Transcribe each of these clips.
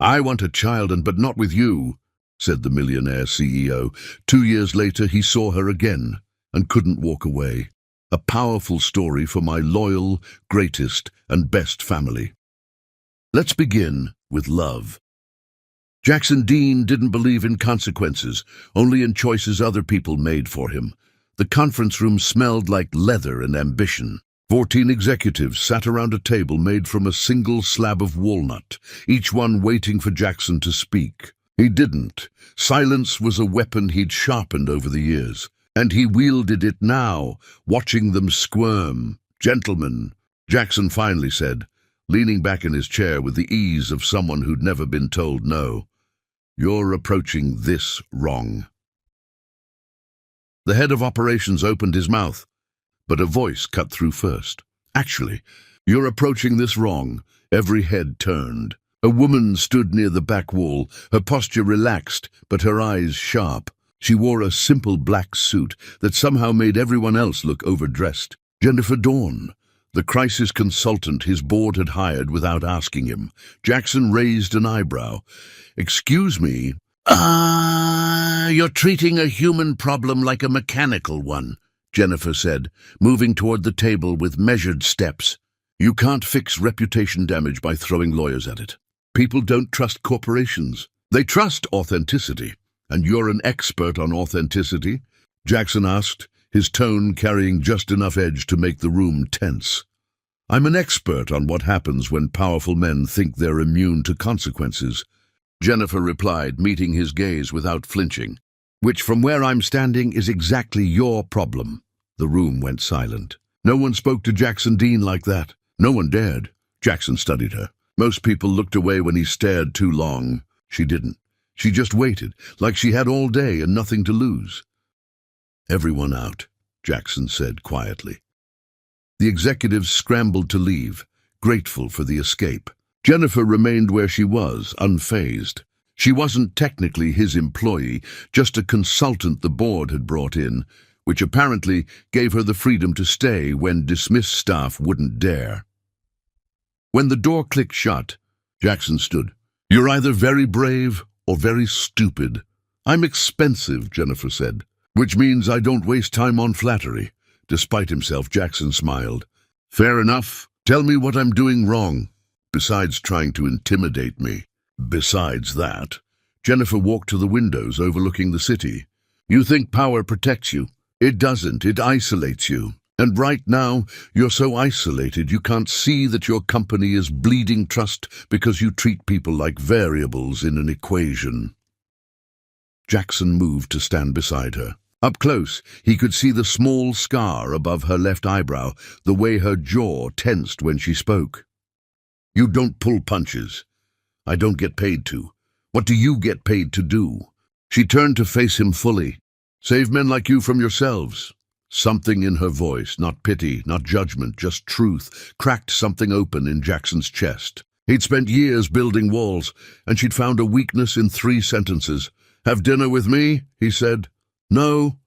"I want a child, but not with you," said the millionaire CEO. 2 years later, he saw her again and couldn't walk away. A powerful story for my loyal, greatest, and best family. Let's begin with love. Jackson Dean didn't believe in consequences, only in choices other people made for him. The conference room smelled like leather and ambition. 14 executives sat around a table made from a single slab of walnut, each one waiting for Jackson to speak. He didn't. Silence was a weapon he'd sharpened over the years, and he wielded it now, watching them squirm. "Gentlemen," Jackson finally said, leaning back in his chair with the ease of someone who'd never been told no, "you're approaching this wrong." The head of operations opened his mouth, but a voice cut through first. "Actually, you're approaching this wrong." Every head turned. A woman stood near the back wall, her posture relaxed, but her eyes sharp. She wore a simple black suit that somehow made everyone else look overdressed. Jennifer Dawn, the crisis consultant his board had hired without asking him. Jackson raised an eyebrow. "Excuse me." You're treating a human problem like a mechanical one," Jennifer said, moving toward the table with measured steps. "You can't fix reputation damage by throwing lawyers at it. People don't trust corporations. They trust authenticity. And you're an expert on authenticity?" Jackson asked, his tone carrying just enough edge to make the room tense. "I'm an expert on what happens when powerful men think they're immune to consequences," Jennifer replied, meeting his gaze without flinching. "Which, from where I'm standing, is exactly your problem." The room went silent. No one spoke to Jackson Dean like that. No one dared. Jackson studied her. Most people looked away when he stared too long. She didn't. She just waited, like she had all day and nothing to lose. "Everyone out," Jackson said quietly. The executives scrambled to leave, grateful for the escape. Jennifer remained where she was, unfazed. She wasn't technically his employee, just a consultant the board had brought in, which apparently gave her the freedom to stay when dismissed staff wouldn't dare. When the door clicked shut, Jackson stood. "You're either very brave or very stupid." "I'm expensive," Jennifer said, "which means I don't waste time on flattery." Despite himself, Jackson smiled. "Fair enough. Tell me what I'm doing wrong, besides trying to intimidate me." "Besides that," Jennifer walked to the windows overlooking the city. "You think power protects you? It doesn't. It isolates you. And right now, you're so isolated you can't see that your company is bleeding trust because you treat people like variables in an equation." Jackson moved to stand beside her. Up close, he could see the small scar above her left eyebrow, the way her jaw tensed when she spoke. "You don't pull punches. I don't get paid to. What do you get paid to do?" She turned to face him fully. "Save men like you from yourselves." Something in her voice, not pity, not judgment, just truth, cracked something open in Jackson's chest. He'd spent years building walls, and she'd found a weakness in 3 sentences. "Have dinner with me?" he said. "No."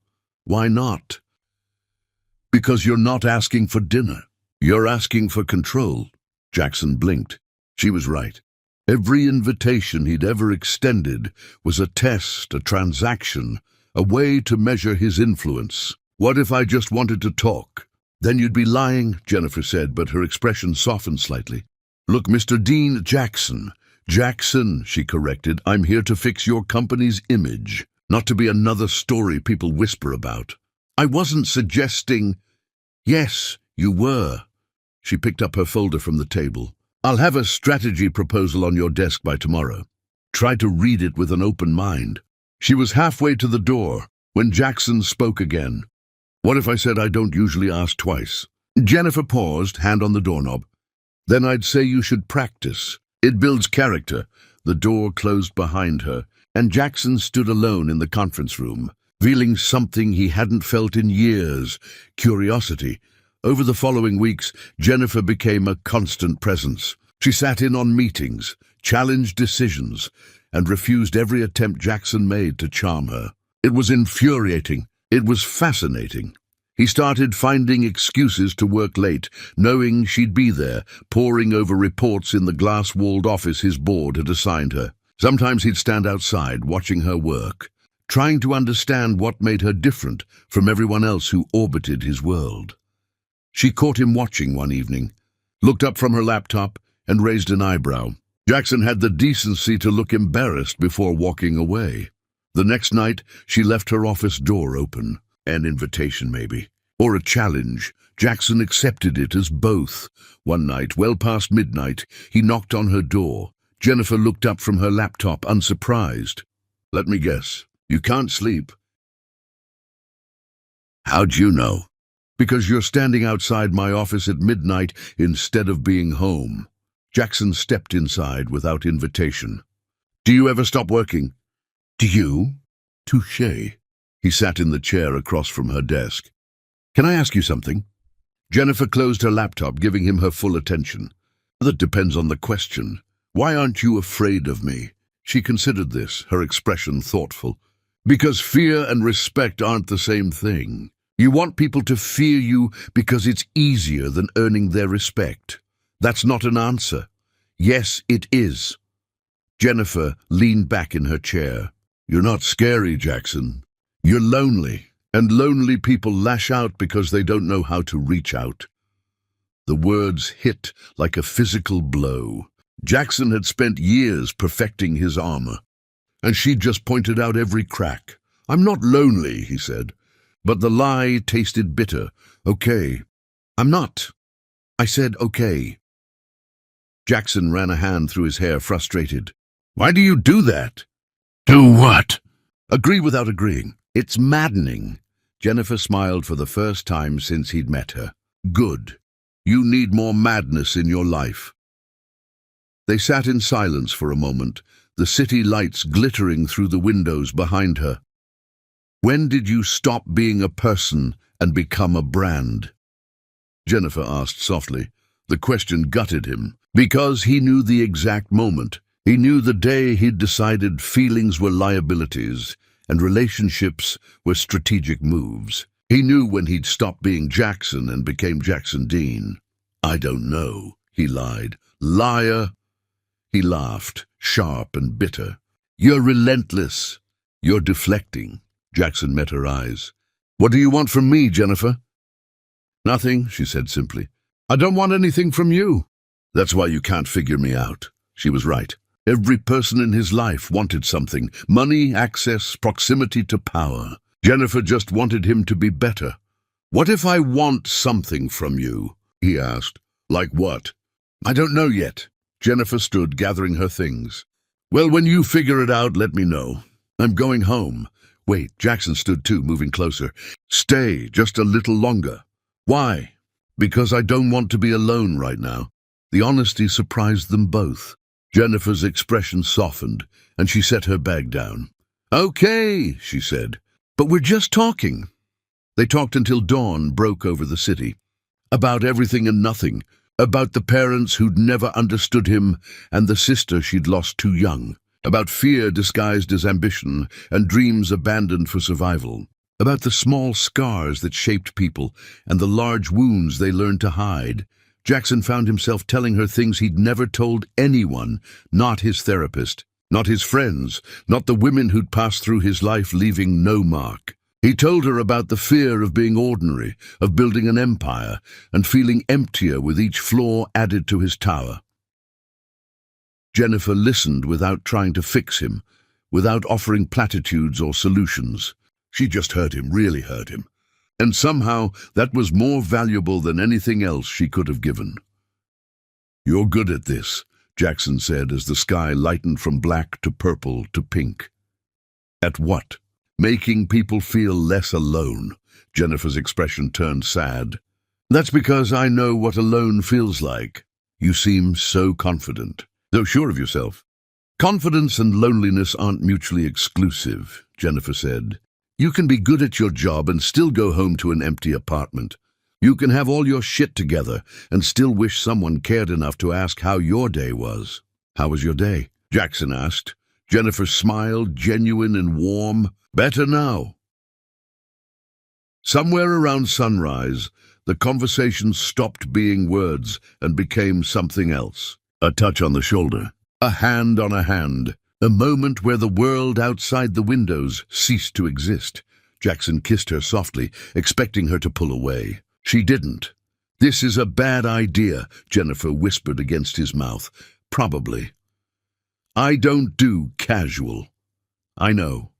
"Why not?" "Because you're not asking for dinner. You're asking for control." Jackson blinked. She was right. Every invitation he'd ever extended was a test, a transaction, a way to measure his influence. "What if I just wanted to talk?" "Then you'd be lying," Jennifer said, but her expression softened slightly. "Look, Mr. Dean, Jackson." "Jackson," she corrected, "I'm here to fix your company's image, not to be another story people whisper about." "I wasn't suggesting—" "Yes, you were." She picked up her folder from the table. "I'll have a strategy proposal on your desk by tomorrow. Try to read it with an open mind." She was halfway to the door when Jackson spoke again. "What if I said I don't usually ask twice?" Jennifer paused, hand on the doorknob. "Then I'd say you should practice. It builds character." The door closed behind her, and Jackson stood alone in the conference room, feeling something he hadn't felt in years: curiosity. Over the following weeks, Jennifer became a constant presence. She sat in on meetings, challenged decisions, and refused every attempt Jackson made to charm her. It was infuriating. It was fascinating. He started finding excuses to work late, knowing she'd be there, poring over reports in the glass-walled office his board had assigned her. Sometimes he'd stand outside, watching her work, trying to understand what made her different from everyone else who orbited his world. She caught him watching one evening, looked up from her laptop, and raised an eyebrow. Jackson had the decency to look embarrassed before walking away. The next night, she left her office door open. An invitation, maybe, or a challenge. Jackson accepted it as both. One night, well past midnight, he knocked on her door. Jennifer looked up from her laptop, unsurprised. "Let me guess, you can't sleep." "How'd you know?" "Because you're standing outside my office at midnight instead of being home." Jackson stepped inside without invitation. "Do you ever stop working?" "Do you?" "Touché." He sat in the chair across from her desk. "Can I ask you something?" Jennifer closed her laptop, giving him her full attention. "That depends on the question. Why aren't you afraid of me?" She considered this, her expression thoughtful. "Because fear and respect aren't the same thing. You want people to fear you because it's easier than earning their respect. That's not an answer." "Yes, it is." Jennifer leaned back in her chair. "You're not scary, Jackson. You're lonely, and lonely people lash out because they don't know how to reach out." The words hit like a physical blow. Jackson had spent years perfecting his armor, and she just pointed out every crack. "I'm not lonely," he said, but the lie tasted bitter. "Okay." "I'm not." I said, "Okay." Jackson ran a hand through his hair, frustrated. "Why do you do that?" "Do what?" "Agree without agreeing. It's maddening." Jennifer smiled for the first time since he'd met her. "Good. You need more madness in your life." They sat in silence for a moment, the city lights glittering through the windows behind her. "When did you stop being a person and become a brand?" Jennifer asked softly. The question gutted him, because he knew the exact moment. He knew the day he'd decided feelings were liabilities and relationships were strategic moves. He knew when he'd stopped being Jackson and became Jackson Dean. "I don't know," he lied. "Liar." He laughed, sharp and bitter. "You're relentless. You're deflecting." Jackson met her eyes. "What do you want from me, Jennifer?" "Nothing," she said simply. "I don't want anything from you." "That's why you can't figure me out." She was right. Every person in his life wanted something: money, access, proximity to power. Jennifer just wanted him to be better. "What if I want something from you?" he asked. "Like what?" "I don't know yet." Jennifer stood, gathering her things. "Well, when you figure it out, let me know. I'm going home." "Wait." Jackson stood too, moving closer. "Stay just a little longer." "Why?" "Because I don't want to be alone right now." The honesty surprised them both. Jennifer's expression softened, and she set her bag down. "Okay," she said, "but we're just talking." They talked until dawn broke over the city. About everything and nothing. About the parents who'd never understood him and the sister she'd lost too young. About fear disguised as ambition and dreams abandoned for survival. About the small scars that shaped people and the large wounds they learned to hide. Jackson found himself telling her things he'd never told anyone, not his therapist, not his friends, not the women who'd passed through his life leaving no mark. He told her about the fear of being ordinary, of building an empire, and feeling emptier with each floor added to his tower. Jennifer listened without trying to fix him, without offering platitudes or solutions. She just heard him, really heard him. And somehow that was more valuable than anything else she could have given. "You're good at this," Jackson said as the sky lightened from black to purple to pink. "At what?" "Making people feel less alone." Jennifer's expression turned sad. "That's because I know what alone feels like." "You seem so confident, so sure of yourself." "Confidence and loneliness aren't mutually exclusive," Jennifer said. "You can be good at your job and still go home to an empty apartment. You can have all your shit together and still wish someone cared enough to ask how your day was." "How was your day?" Jackson asked. Jennifer smiled, genuine and warm. "Better now." Somewhere around sunrise, the conversation stopped being words and became something else. A touch on the shoulder, a hand on a hand, a moment where the world outside the windows ceased to exist. Jackson kissed her softly, expecting her to pull away. She didn't. "This is a bad idea," Jennifer whispered against his mouth. "Probably. I don't do casual." "I know."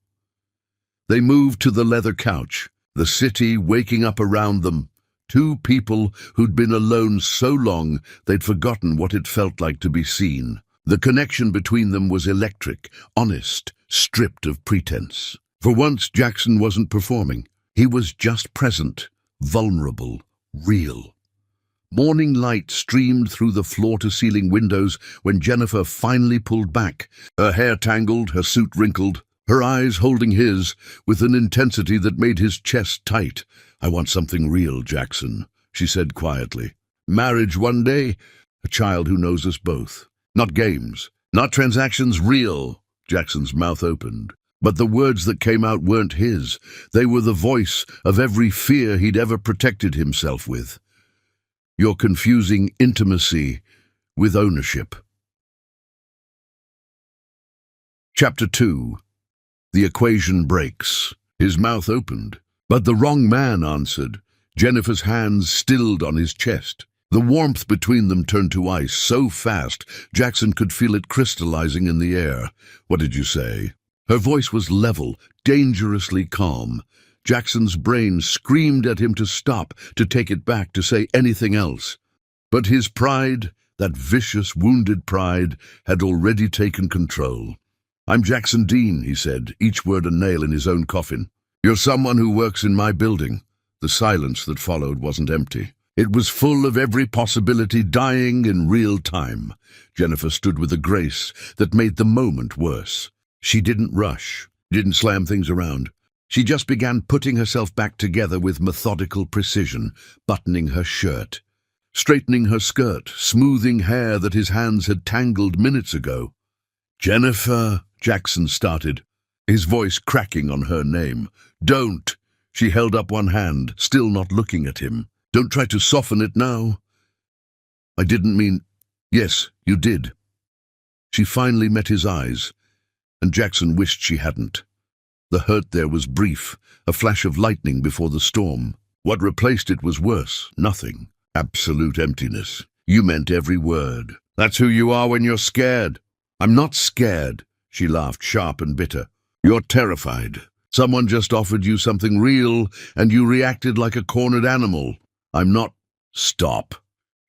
They moved to the leather couch, the city waking up around them. Two people who'd been alone so long they'd forgotten what it felt like to be seen. The connection between them was electric, honest, stripped of pretense. For once, Jackson wasn't performing. He was just present, vulnerable, real. Morning light streamed through the floor-to-ceiling windows when Jennifer finally pulled back, her hair tangled, her suit wrinkled, her eyes holding his with an intensity that made his chest tight. "I want something real, Jackson," she said quietly. "Marriage one day, a child who knows us both. Not games, not transactions, real." Jackson's mouth opened, but the words that came out weren't his. They were the voice of every fear he'd ever protected himself with. "You're confusing intimacy with ownership." Chapter 2. The equation breaks. His mouth opened, but the wrong man answered. Jennifer's hands stilled on his chest. The warmth between them turned to ice so fast Jackson could feel it crystallizing in the air. "What did you say?" Her voice was level, dangerously calm. Jackson's brain screamed at him to stop, to take it back, to say anything else. But his pride, that vicious, wounded pride, had already taken control. "I'm Jackson Dean," he said, each word a nail in his own coffin. "You're someone who works in my building." The silence that followed wasn't empty. It was full of every possibility dying in real time. Jennifer stood with a grace that made the moment worse. She didn't rush, didn't slam things around. She just began putting herself back together with methodical precision, buttoning her shirt, straightening her skirt, smoothing hair that his hands had tangled minutes ago. "Jennifer," Jackson started, his voice cracking on her name. "Don't." She held up one hand, still not looking at him. "Don't try to soften it now." "I didn't mean—" "Yes, you did." She finally met his eyes, and Jackson wished she hadn't. The hurt there was brief, a flash of lightning before the storm. What replaced it was worse, nothing. Absolute emptiness. "You meant every word. That's who you are when you're scared." "I'm not scared," she laughed, sharp and bitter. "You're terrified. Someone just offered you something real, and you reacted like a cornered animal. I'm not—" "Stop."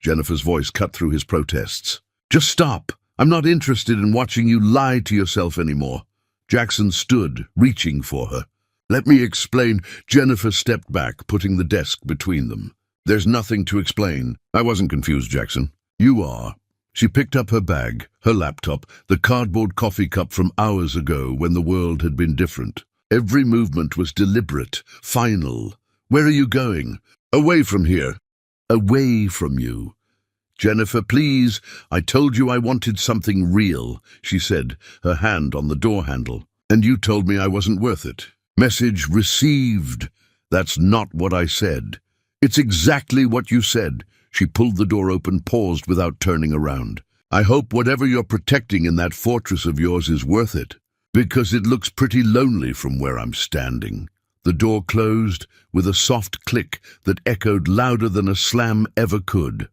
Jennifer's voice cut through his protests. "Just stop. I'm not interested in watching you lie to yourself anymore." Jackson stood, reaching for her. "Let me explain." Jennifer stepped back, putting the desk between them. "There's nothing to explain." "I wasn't confused, Jackson." "You are." She picked up her bag, her laptop, the cardboard coffee cup from hours ago when the world had been different. Every movement was deliberate, final. "Where are you going?" "Away from here." "Away from you." "Jennifer, please. I told you I wanted something real," she said, her hand on the door handle. "And you told me I wasn't worth it." "Message received." "That's not what I said." "It's exactly what you said." She pulled the door open, paused without turning around. "I hope whatever you're protecting in that fortress of yours is worth it, because it looks pretty lonely from where I'm standing." The door closed with a soft click that echoed louder than a slam ever could.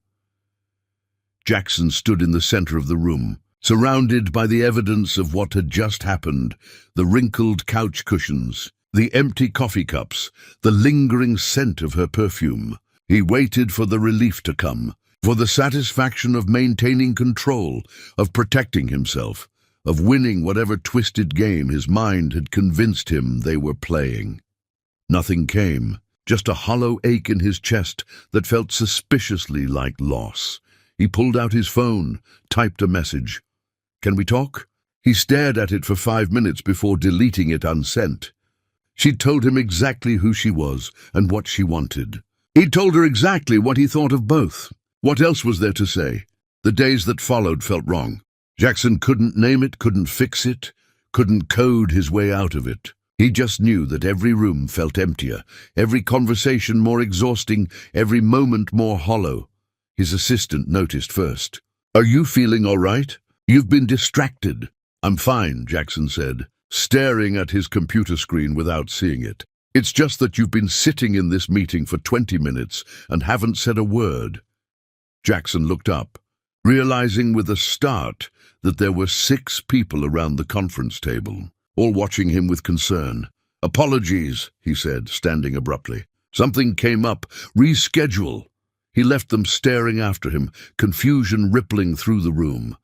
Jackson stood in the center of the room, surrounded by the evidence of what had just happened, the wrinkled couch cushions, the empty coffee cups, the lingering scent of her perfume. He waited for the relief to come, for the satisfaction of maintaining control, of protecting himself, of winning whatever twisted game his mind had convinced him they were playing. Nothing came, just a hollow ache in his chest that felt suspiciously like loss. He pulled out his phone, typed a message. "Can we talk?" He stared at it for 5 minutes before deleting it unsent. She'd told him exactly who she was and what she wanted. He'd told her exactly what he thought of both. What else was there to say? The days that followed felt wrong. Jackson couldn't name it, couldn't fix it, couldn't code his way out of it. He just knew that every room felt emptier, every conversation more exhausting, every moment more hollow. His assistant noticed first. "Are you feeling all right? You've been distracted." "I'm fine," Jackson said, staring at his computer screen without seeing it. "It's just that you've been sitting in this meeting for 20 minutes and haven't said a word." Jackson looked up, realizing with a start that there were 6 people around the conference table, all watching him with concern. "Apologies," he said, standing abruptly. "Something came up. Reschedule." He left them staring after him, confusion rippling through the room.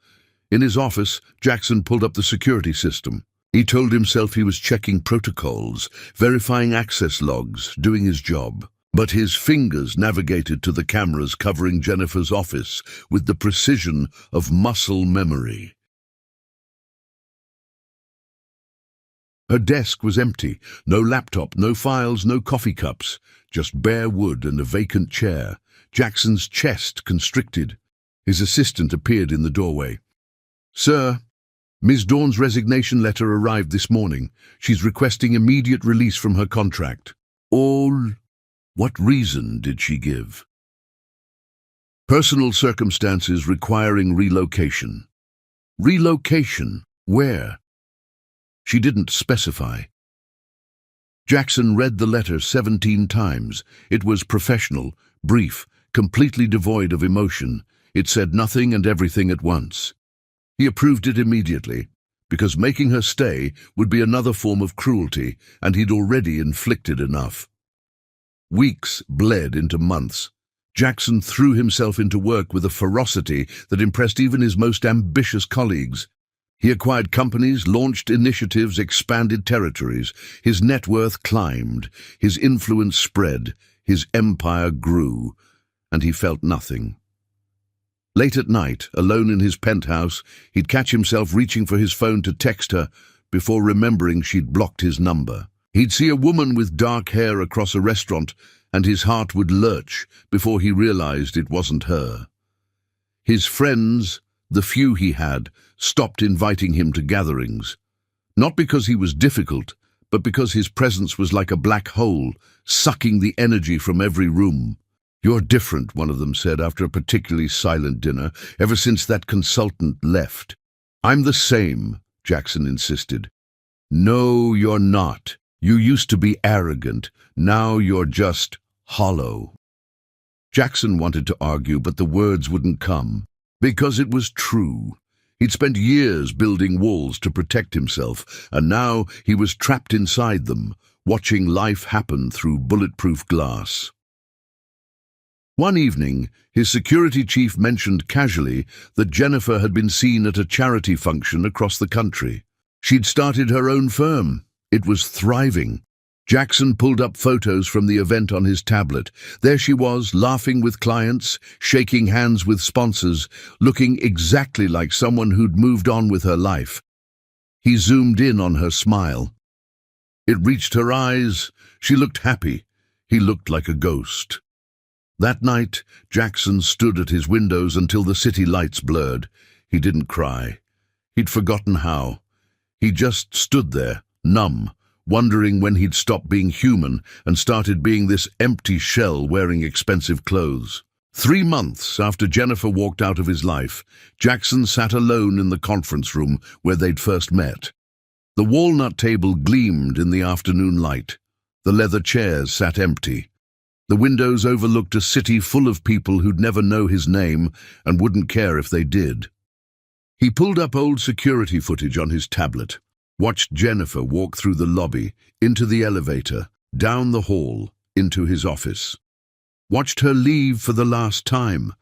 In his office, Jackson pulled up the security system. He told himself he was checking protocols, verifying access logs, doing his job. But his fingers navigated to the cameras covering Jennifer's office with the precision of muscle memory. Her desk was empty. No laptop, no files, no coffee cups. Just bare wood and a vacant chair. Jackson's chest constricted. His assistant appeared in the doorway. "Sir, Ms. Dawn's resignation letter arrived this morning. She's requesting immediate release from her contract." "All? What reason did she give?" "Personal circumstances requiring relocation." "Relocation? Where?" She didn't specify. Jackson read the letter 17 times. It was professional, brief, completely devoid of emotion. It said nothing and everything at once. He approved it immediately, because making her stay would be another form of cruelty, and he'd already inflicted enough. Weeks bled into months. Jackson threw himself into work with a ferocity that impressed even his most ambitious colleagues. He acquired companies, launched initiatives, expanded territories. His net worth climbed, his influence spread, his empire grew, and he felt nothing. Late at night, alone in his penthouse, he'd catch himself reaching for his phone to text her before remembering she'd blocked his number. He'd see a woman with dark hair across a restaurant, and his heart would lurch before he realized it wasn't her. His friends, the few he had, stopped inviting him to gatherings. Not because he was difficult, but because his presence was like a black hole, sucking the energy from every room. "You're different," one of them said after a particularly silent dinner, "ever since that consultant left." "I'm the same," Jackson insisted. "No, you're not. You used to be arrogant. Now you're just hollow." Jackson wanted to argue, but the words wouldn't come. Because it was true. He'd spent years building walls to protect himself, and now he was trapped inside them, watching life happen through bulletproof glass. One evening, his security chief mentioned casually that Jennifer had been seen at a charity function across the country. She'd started her own firm. It was thriving. Jackson pulled up photos from the event on his tablet. There she was, laughing with clients, shaking hands with sponsors, looking exactly like someone who'd moved on with her life. He zoomed in on her smile. It reached her eyes. She looked happy. He looked like a ghost. That night, Jackson stood at his windows until the city lights blurred. He didn't cry. He'd forgotten how. He just stood there, numb, wondering when he'd stop being human and started being this empty shell wearing expensive clothes. 3 months after Jennifer walked out of his life, Jackson sat alone in the conference room where they'd first met. The walnut table gleamed in the afternoon light. The leather chairs sat empty. The windows overlooked a city full of people who'd never know his name and wouldn't care if they did. He pulled up old security footage on his tablet, watched Jennifer walk through the lobby, into the elevator, down the hall, into his office. Watched her leave for the last time,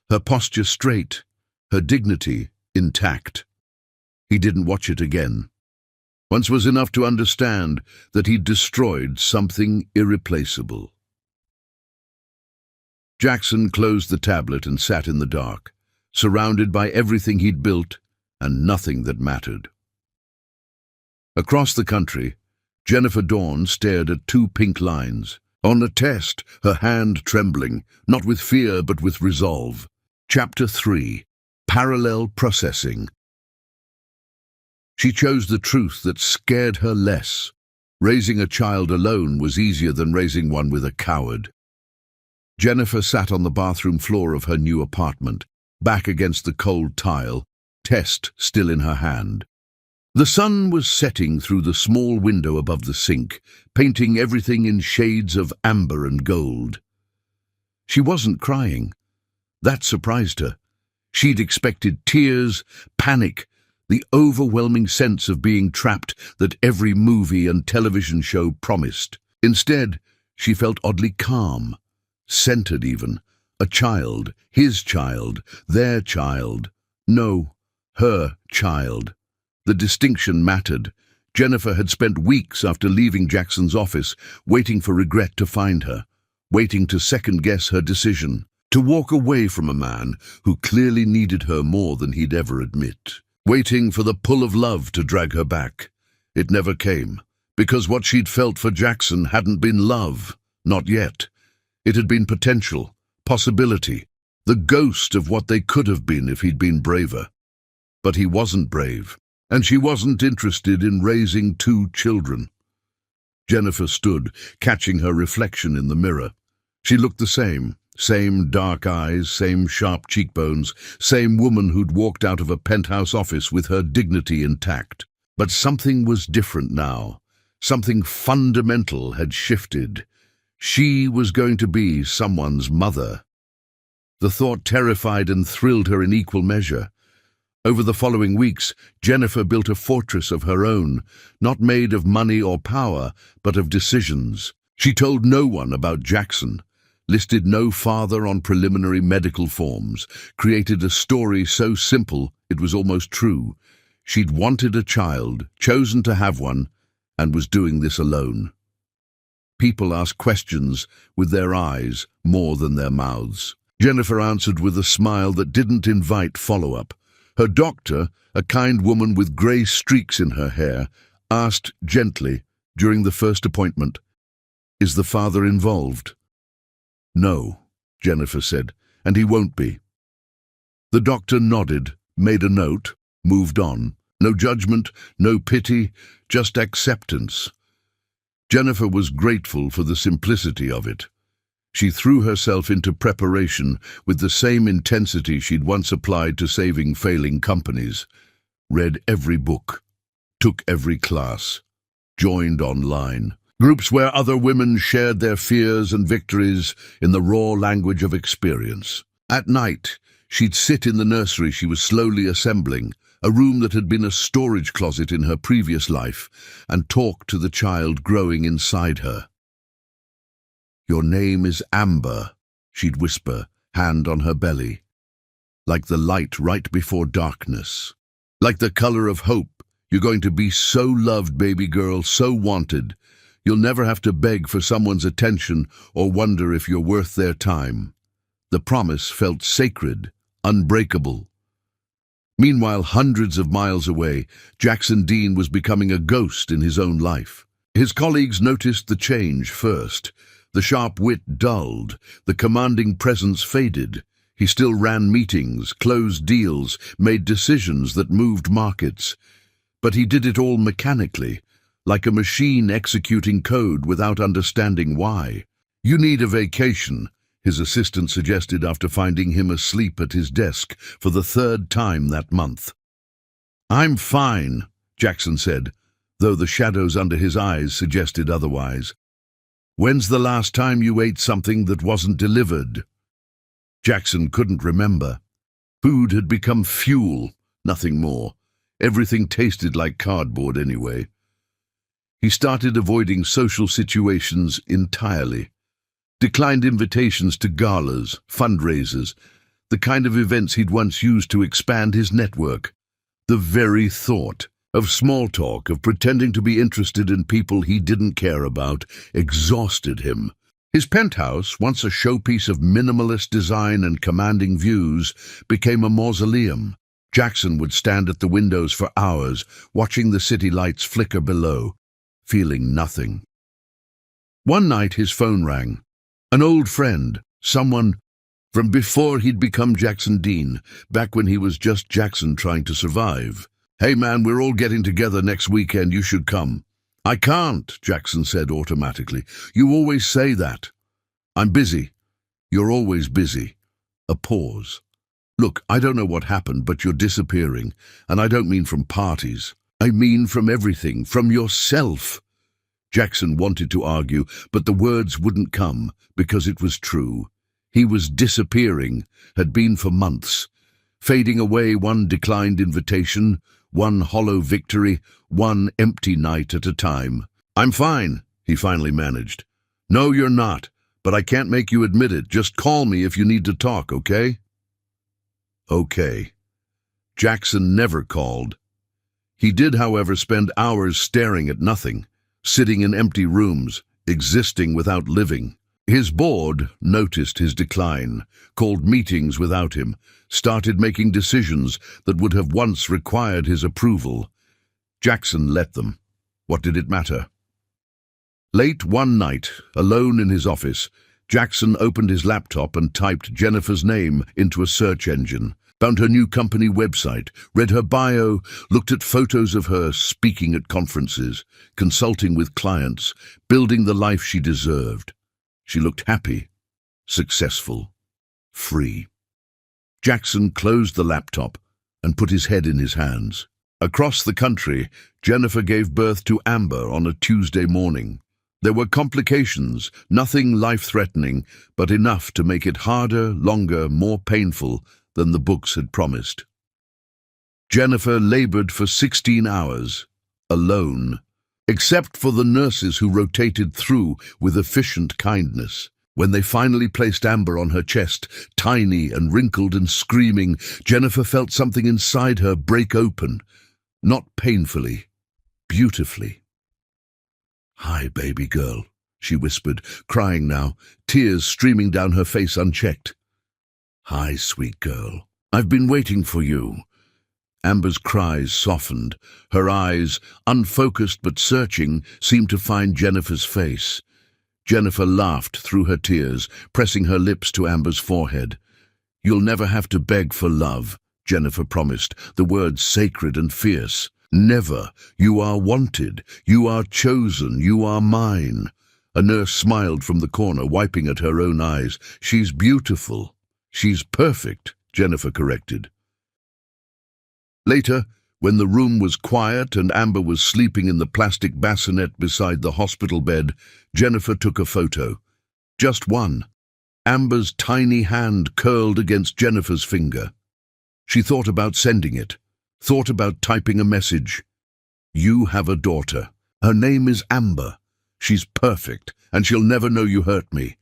her posture straight, her dignity intact. He didn't watch it again. Once was enough to understand that he'd destroyed something irreplaceable. Jackson closed the tablet and sat in the dark, surrounded by everything he'd built and nothing that mattered. Across the country, Jennifer Dawn stared at 2 pink lines. On a test, her hand trembling, not with fear but with resolve. Chapter 3. Parallel Processing. She chose the truth that scared her less. Raising a child alone was easier than raising one with a coward. Jennifer sat on the bathroom floor of her new apartment, back against the cold tile, test still in her hand. The sun was setting through the small window above the sink, painting everything in shades of amber and gold. She wasn't crying. That surprised her. She'd expected tears, panic, the overwhelming sense of being trapped that every movie and television show promised. Instead, she felt oddly calm, centered even. A child, his child, their child. No, her child. The distinction mattered. Jennifer had spent weeks after leaving Jackson's office, waiting for regret to find her, waiting to second-guess her decision, to walk away from a man who clearly needed her more than he'd ever admit, waiting for the pull of love to drag her back. It never came, because what she'd felt for Jackson hadn't been love, not yet. It had been potential, possibility, the ghost of what they could have been if he'd been braver. But he wasn't brave, and she wasn't interested in raising 2 children. Jennifer stood, catching her reflection in the mirror. She looked the same dark eyes, same sharp cheekbones, same woman who'd walked out of a penthouse office with her dignity intact. But something was different now. Something fundamental had shifted. She was going to be someone's mother. The thought terrified and thrilled her in equal measure. Over the following weeks, Jennifer built a fortress of her own, not made of money or power, but of decisions. She told no one about Jackson, listed no father on preliminary medical forms, created a story so simple it was almost true. She'd wanted a child, chosen to have one, and was doing this alone. People asked questions with their eyes more than their mouths. Jennifer answered with a smile that didn't invite follow-up. Her doctor, a kind woman with grey streaks in her hair, asked gently during the first appointment, "Is the father involved?" "No," Jennifer said, "and he won't be." The doctor nodded, made a note, moved on. No judgment, no pity, just acceptance. Jennifer was grateful for the simplicity of it. She threw herself into preparation with the same intensity she'd once applied to saving failing companies. Read every book, took every class, joined online. Groups where other women shared their fears and victories in the raw language of experience. At night, she'd sit in the nursery she was slowly assembling, a room that had been a storage closet in her previous life, and talk to the child growing inside her. "Your name is Amber," she'd whisper, hand on her belly. "Like the light right before darkness. Like the color of hope. You're going to be so loved, baby girl, so wanted. You'll never have to beg for someone's attention or wonder if you're worth their time." The promise felt sacred, unbreakable. Meanwhile, hundreds of miles away, Jackson Dean was becoming a ghost in his own life. His colleagues noticed the change first. The sharp wit dulled, the commanding presence faded. He still ran meetings, closed deals, made decisions that moved markets. But he did it all mechanically, like a machine executing code without understanding why. "You need a vacation," his assistant suggested after finding him asleep at his desk for the 3rd time that month. "I'm fine," Jackson said, though the shadows under his eyes suggested otherwise. "When's the last time you ate something that wasn't delivered?" Jackson couldn't remember. Food had become fuel, nothing more. Everything tasted like cardboard anyway. He started avoiding social situations entirely. Declined invitations to galas, fundraisers, the kind of events he'd once used to expand his network. The very thought of small talk, of pretending to be interested in people he didn't care about, exhausted him. His penthouse, once a showpiece of minimalist design and commanding views, became a mausoleum. Jackson would stand at the windows for hours, watching the city lights flicker below, feeling nothing. One night his phone rang. An old friend, someone from before he'd become Jackson Dean, back when he was just Jackson trying to survive. "Hey man, we're all getting together next weekend, you should come. I can't, Jackson said automatically. You always say that. I'm busy. You're always busy. A pause. Look, I don't know what happened, but you're disappearing. And I don't mean from parties. I mean from everything, from yourself. Jackson wanted to argue, but the words wouldn't come, because it was true. He was disappearing, had been for months, fading away one declined invitation, one hollow victory, one empty night at a time. I'm fine, he finally managed. No, you're not, but I can't make you admit it. Just call me if you need to talk, okay? Okay. Jackson never called. He did, however, spend hours staring at nothing, sitting in empty rooms, existing without living. His board noticed his decline, called meetings without him, started making decisions that would have once required his approval. Jackson let them. What did it matter? Late one night, alone in his office, Jackson opened his laptop and typed Jennifer's name into a search engine, found her new company website, read her bio, looked at photos of her speaking at conferences, consulting with clients, building the life she deserved. She looked happy, successful, free. Jackson closed the laptop and put his head in his hands. Across the country, Jennifer gave birth to Amber on a Tuesday morning. There were complications, nothing life-threatening, but enough to make it harder, longer, more painful than the books had promised. Jennifer labored for 16 hours, alone, except for the nurses who rotated through with efficient kindness. When they finally placed Amber on her chest, tiny and wrinkled and screaming, Jennifer felt something inside her break open, not painfully, beautifully. "Hi, baby girl," she whispered, crying now, tears streaming down her face unchecked. "Hi, sweet girl. I've been waiting for you." Amber's cries softened. Her eyes, unfocused but searching, seemed to find Jennifer's face. Jennifer laughed through her tears, pressing her lips to Amber's forehead. "You'll never have to beg for love," Jennifer promised, the words sacred and fierce. "Never. You are wanted. You are chosen. You are mine." A nurse smiled from the corner, wiping at her own eyes. "She's beautiful. She's perfect," Jennifer corrected. Later, when the room was quiet and Amber was sleeping in the plastic bassinet beside the hospital bed, Jennifer took a photo. Just one. Amber's tiny hand curled against Jennifer's finger. She thought about sending it, thought about typing a message. "You have a daughter. Her name is Amber. She's perfect, and she'll never know you hurt me."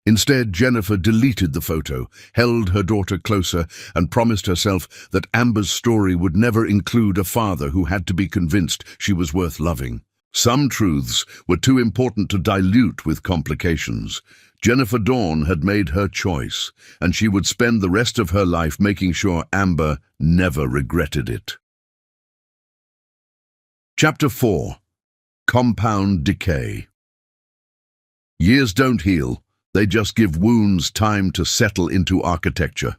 Instead, Jennifer deleted the photo, held her daughter closer, and promised herself that Amber's story would never include a father who had to be convinced she was worth loving. Some truths were too important to dilute with complications. Jennifer Dawn had made her choice, and she would spend the rest of her life making sure Amber never regretted it. Chapter 4. Compound Decay. Years don't heal. They just give wounds time to settle into architecture.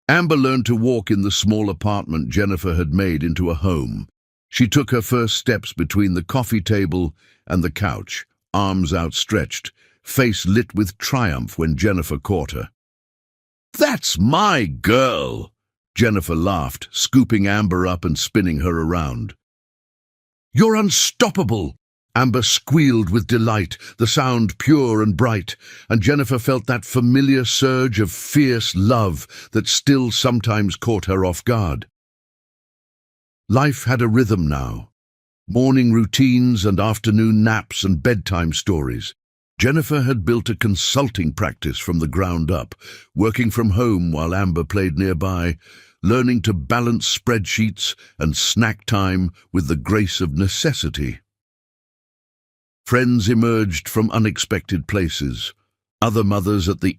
Amber learned to walk in the small apartment Jennifer had made into a home. She took her first steps between the coffee table and the couch, arms outstretched, face lit with triumph when Jennifer caught her. "That's my girl!" Jennifer laughed, scooping Amber up and spinning her around. "You're unstoppable!" Amber squealed with delight, the sound pure and bright, and Jennifer felt that familiar surge of fierce love that still sometimes caught her off guard. Life had a rhythm now. Morning routines and afternoon naps and bedtime stories. Jennifer had built a consulting practice from the ground up, working from home while Amber played nearby, learning to balance spreadsheets and snack time with the grace of necessity. Friends emerged from unexpected places. Other mothers at the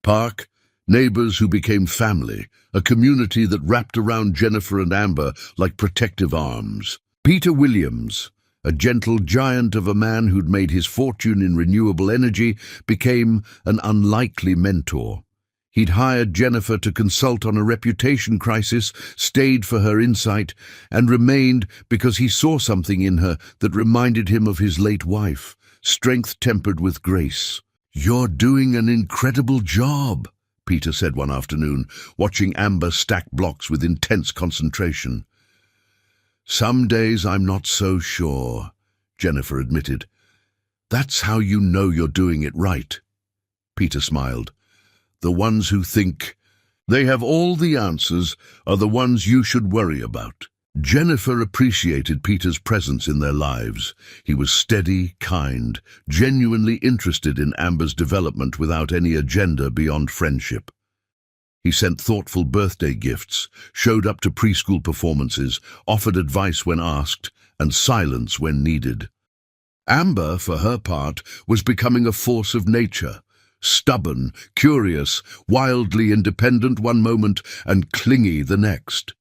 park, neighbors who became family, a community that wrapped around Jennifer and Amber like protective arms. Peter Williams, a gentle giant of a man who'd made his fortune in renewable energy, became an unlikely mentor. He'd hired Jennifer to consult on a reputation crisis, stayed for her insight, and remained because he saw something in her that reminded him of his late wife, strength tempered with grace. "You're doing an incredible job," Peter said one afternoon, watching Amber stack blocks with intense concentration. "Some days I'm not so sure," Jennifer admitted. "That's how you know you're doing it right." Peter smiled. "The ones who think they have all the answers are the ones you should worry about." Jennifer appreciated Peter's presence in their lives. He was steady, kind, genuinely interested in Amber's development without any agenda beyond friendship. He sent thoughtful birthday gifts, showed up to preschool performances, offered advice when asked, and silence when needed. Amber, for her part, was becoming a force of nature. Stubborn, curious, wildly independent one moment and clingy the next.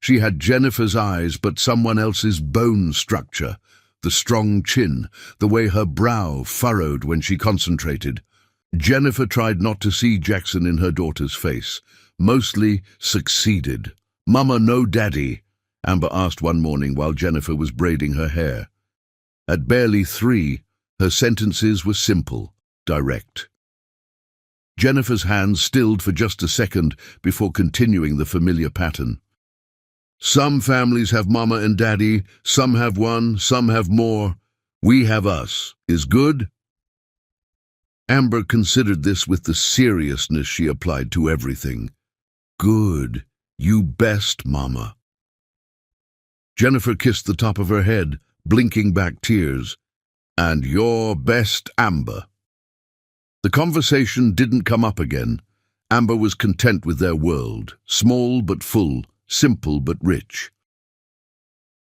She had Jennifer's eyes but someone else's bone structure, the strong chin, the way her brow furrowed when she concentrated. Jennifer tried not to see Jackson in her daughter's face, mostly succeeded. "Mama, no daddy?" Amber asked one morning while Jennifer was braiding her hair. At barely 3, her sentences were simple, direct. Jennifer's hands stilled for just a second before continuing the familiar pattern. "Some families have mama and daddy, some have one, some have more. We have us. Is good?" Amber considered this with the seriousness she applied to everything. "Good. You best, mama." Jennifer kissed the top of her head, blinking back tears. "And your best, Amber." The conversation didn't come up again. Amber was content with their world, small but full, simple but rich.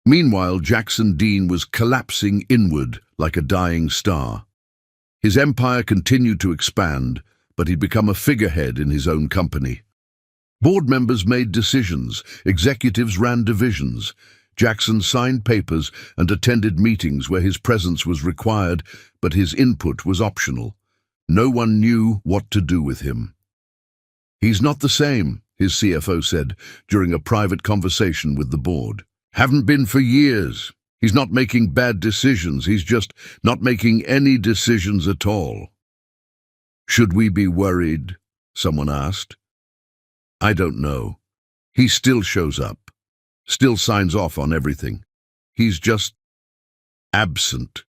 Meanwhile, Jackson Dean was collapsing inward like a dying star. His empire continued to expand, but he'd become a figurehead in his own company. Board members made decisions, executives ran divisions. Jackson signed papers and attended meetings where his presence was required, but his input was optional. No one knew what to do with him. "He's not the same," his CFO said during a private conversation with the board. "Haven't been for years. He's not making bad decisions, he's just not making any decisions at all." "Should we be worried?" someone asked. "I don't know. He still shows up, still signs off on everything. He's just absent."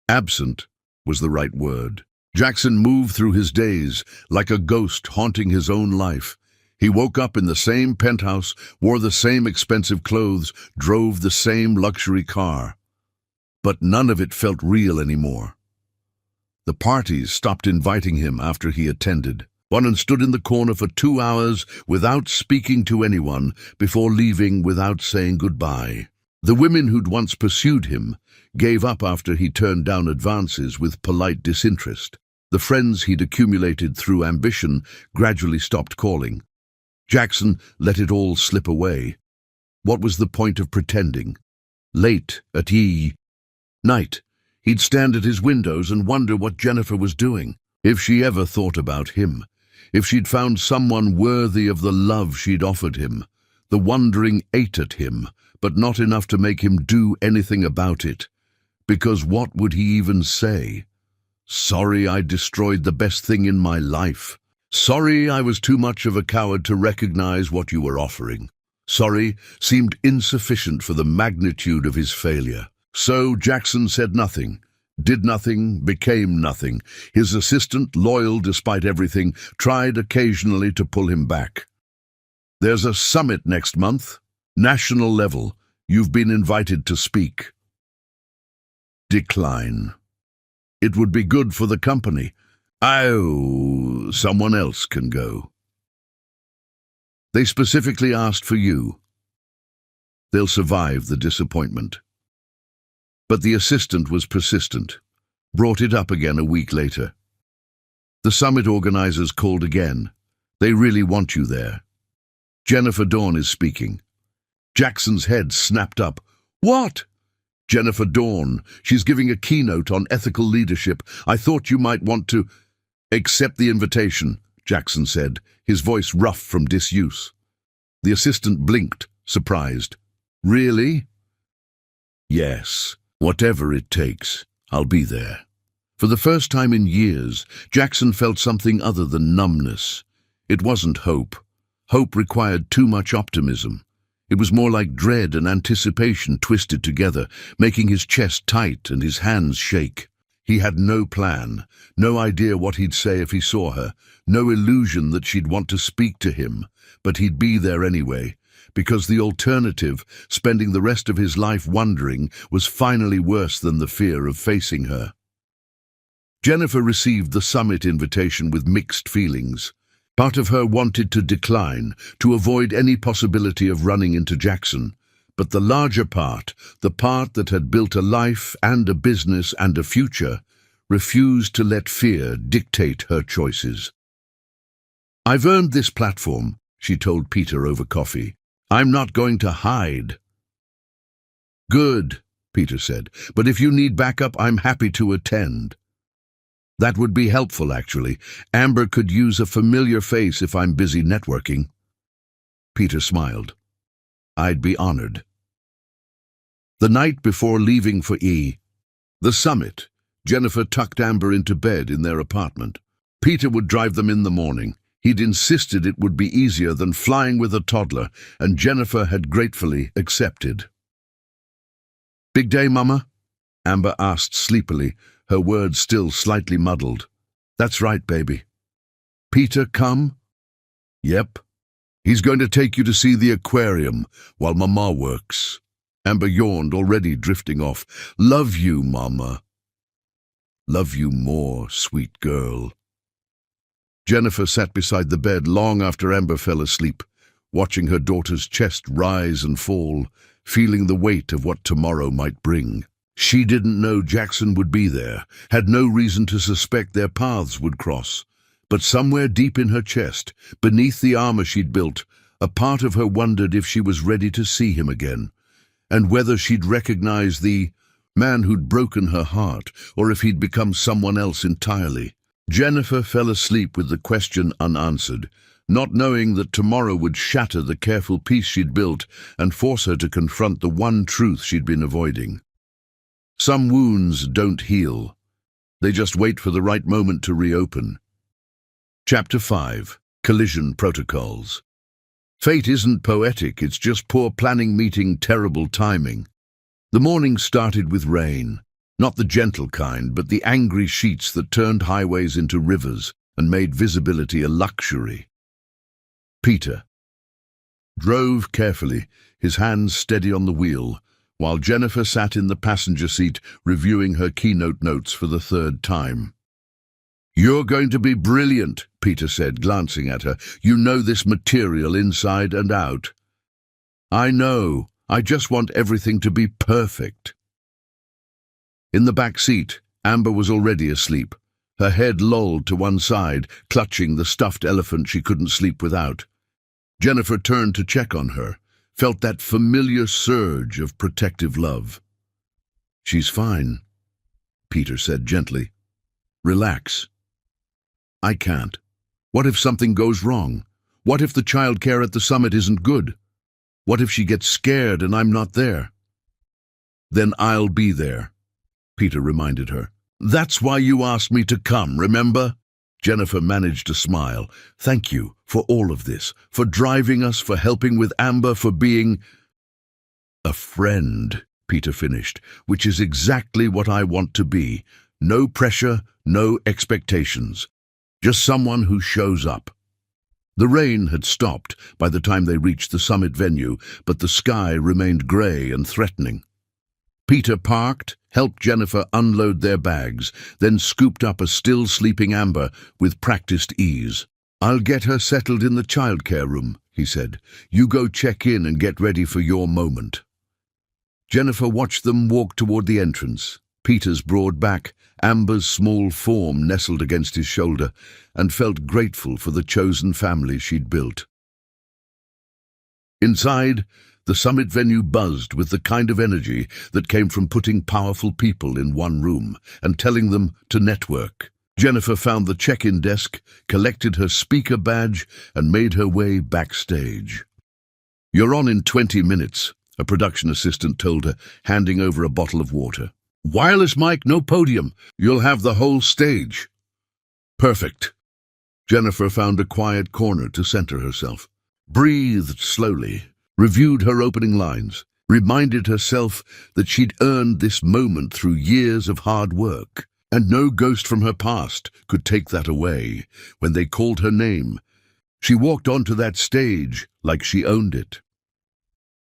Absent was the right word. Jackson moved through his days like a ghost haunting his own life. He woke up in the same penthouse, wore the same expensive clothes, drove the same luxury car. But none of it felt real anymore. The parties stopped inviting him after he attended. One stood in the corner for 2 hours without speaking to anyone before leaving without saying goodbye. The women who'd once pursued him gave up after he turned down advances with polite disinterest. The friends he'd accumulated through ambition gradually stopped calling. Jackson let it all slip away. What was the point of pretending? Late at night, he'd stand at his windows and wonder what Jennifer was doing, if she ever thought about him, if she'd found someone worthy of the love she'd offered him. The wondering ate at him, but not enough to make him do anything about it. Because what would he even say? "Sorry I destroyed the best thing in my life. Sorry I was too much of a coward to recognize what you were offering." Sorry seemed insufficient for the magnitude of his failure. So Jackson said nothing, did nothing, became nothing. His assistant, loyal despite everything, tried occasionally to pull him back. "There's a summit next month. National level. You've been invited to speak." Decline. "It would be good for the company." "Oh, someone else can go." "They specifically asked for you." They'll survive the disappointment. But the assistant was persistent, brought it up again a week later. The summit organizers called again. "They really want you there. Jennifer Dawn is speaking." Jackson's head snapped up. "What?" "Jennifer Dawn. She's giving a keynote on ethical leadership. I thought you might want to." "Accept the invitation. Jackson said, his voice rough from disuse. The assistant blinked, surprised. Really? Yes, whatever it takes, I'll be there. For the first time in years, Jackson felt something other than numbness. It wasn't hope. Hope required too much optimism. It was more like dread and anticipation twisted together, making his chest tight and his hands shake. He had no plan, no idea what he'd say if he saw her, no illusion that she'd want to speak to him, but he'd be there anyway, because the alternative, spending the rest of his life wondering, was finally worse than the fear of facing her. Jennifer received the summit invitation with mixed feelings. Part of her wanted to decline, to avoid any possibility of running into Jackson, but the larger part, the part that had built a life and a business and a future, refused to let fear dictate her choices. "I've earned this platform," she told Peter over coffee. "I'm not going to hide." "Good," Peter said, "but if you need backup, I'm happy to attend." "That would be helpful, actually. Amber could use a familiar face if I'm busy networking." Peter smiled. "I'd be honored." The night before leaving for the summit, Jennifer tucked Amber into bed in their apartment. Peter would drive them in the morning. He'd insisted it would be easier than flying with a toddler, and Jennifer had gratefully accepted. "Big day, Mama?" Amber asked sleepily, her words still slightly muddled. "That's right, baby." "Peter come?" "Yep. He's going to take you to see the aquarium while Mama works." Amber yawned, already drifting off. "Love you, Mama." "Love you more, sweet girl." Jennifer sat beside the bed long after Amber fell asleep, watching her daughter's chest rise and fall, feeling the weight of what tomorrow might bring. She didn't know Jackson would be there, had no reason to suspect their paths would cross. But somewhere deep in her chest, beneath the armor she'd built, a part of her wondered if she was ready to see him again, and whether she'd recognize the man who'd broken her heart, or if he'd become someone else entirely. Jennifer fell asleep with the question unanswered, not knowing that tomorrow would shatter the careful peace she'd built and force her to confront the one truth she'd been avoiding. Some wounds don't heal. They just wait for the right moment to reopen. Chapter 5. Collision Protocols. Fate isn't poetic, it's just poor planning meeting terrible timing. The morning started with rain, not the gentle kind, but the angry sheets that turned highways into rivers and made visibility a luxury. Peter drove carefully, his hands steady on the wheel, while Jennifer sat in the passenger seat reviewing her keynote notes for the third time. "You're going to be brilliant," Peter said, glancing at her. "You know this material inside and out." "I know. I just want everything to be perfect." In the back seat, Amber was already asleep, her head lolled to one side, clutching the stuffed elephant she couldn't sleep without. Jennifer turned to check on her, felt that familiar surge of protective love. "She's fine," Peter said gently. "Relax." "I can't. What if something goes wrong? What if the childcare at the summit isn't good? What if she gets scared and I'm not there?" "Then I'll be there," Peter reminded her. "That's why you asked me to come, remember?" Jennifer managed to smile. "Thank you for all of this, for driving us, for helping with Amber, for being a friend," Peter finished, "which is exactly what I want to be. No pressure, no expectations. Just someone who shows up." The rain had stopped by the time they reached the summit venue, but the sky remained grey and threatening. Peter parked, helped Jennifer unload their bags, then scooped up a still-sleeping Amber with practiced ease. "I'll get her settled in the childcare room," he said. "You go check in and get ready for your moment." Jennifer watched them walk toward the entrance, Peter's broad back, Amber's small form nestled against his shoulder, and felt grateful for the chosen family she'd built. Inside, the summit venue buzzed with the kind of energy that came from putting powerful people in one room and telling them to network. Jennifer found the check-in desk, collected her speaker badge, and made her way backstage. "You're on in 20 minutes, a production assistant told her, handing over a bottle of water. "Wireless mic, no podium. You'll have the whole stage." "Perfect." Jennifer found a quiet corner to center herself, breathed slowly, reviewed her opening lines, reminded herself that she'd earned this moment through years of hard work, and no ghost from her past could take that away when they called her name. She walked onto that stage like she owned it.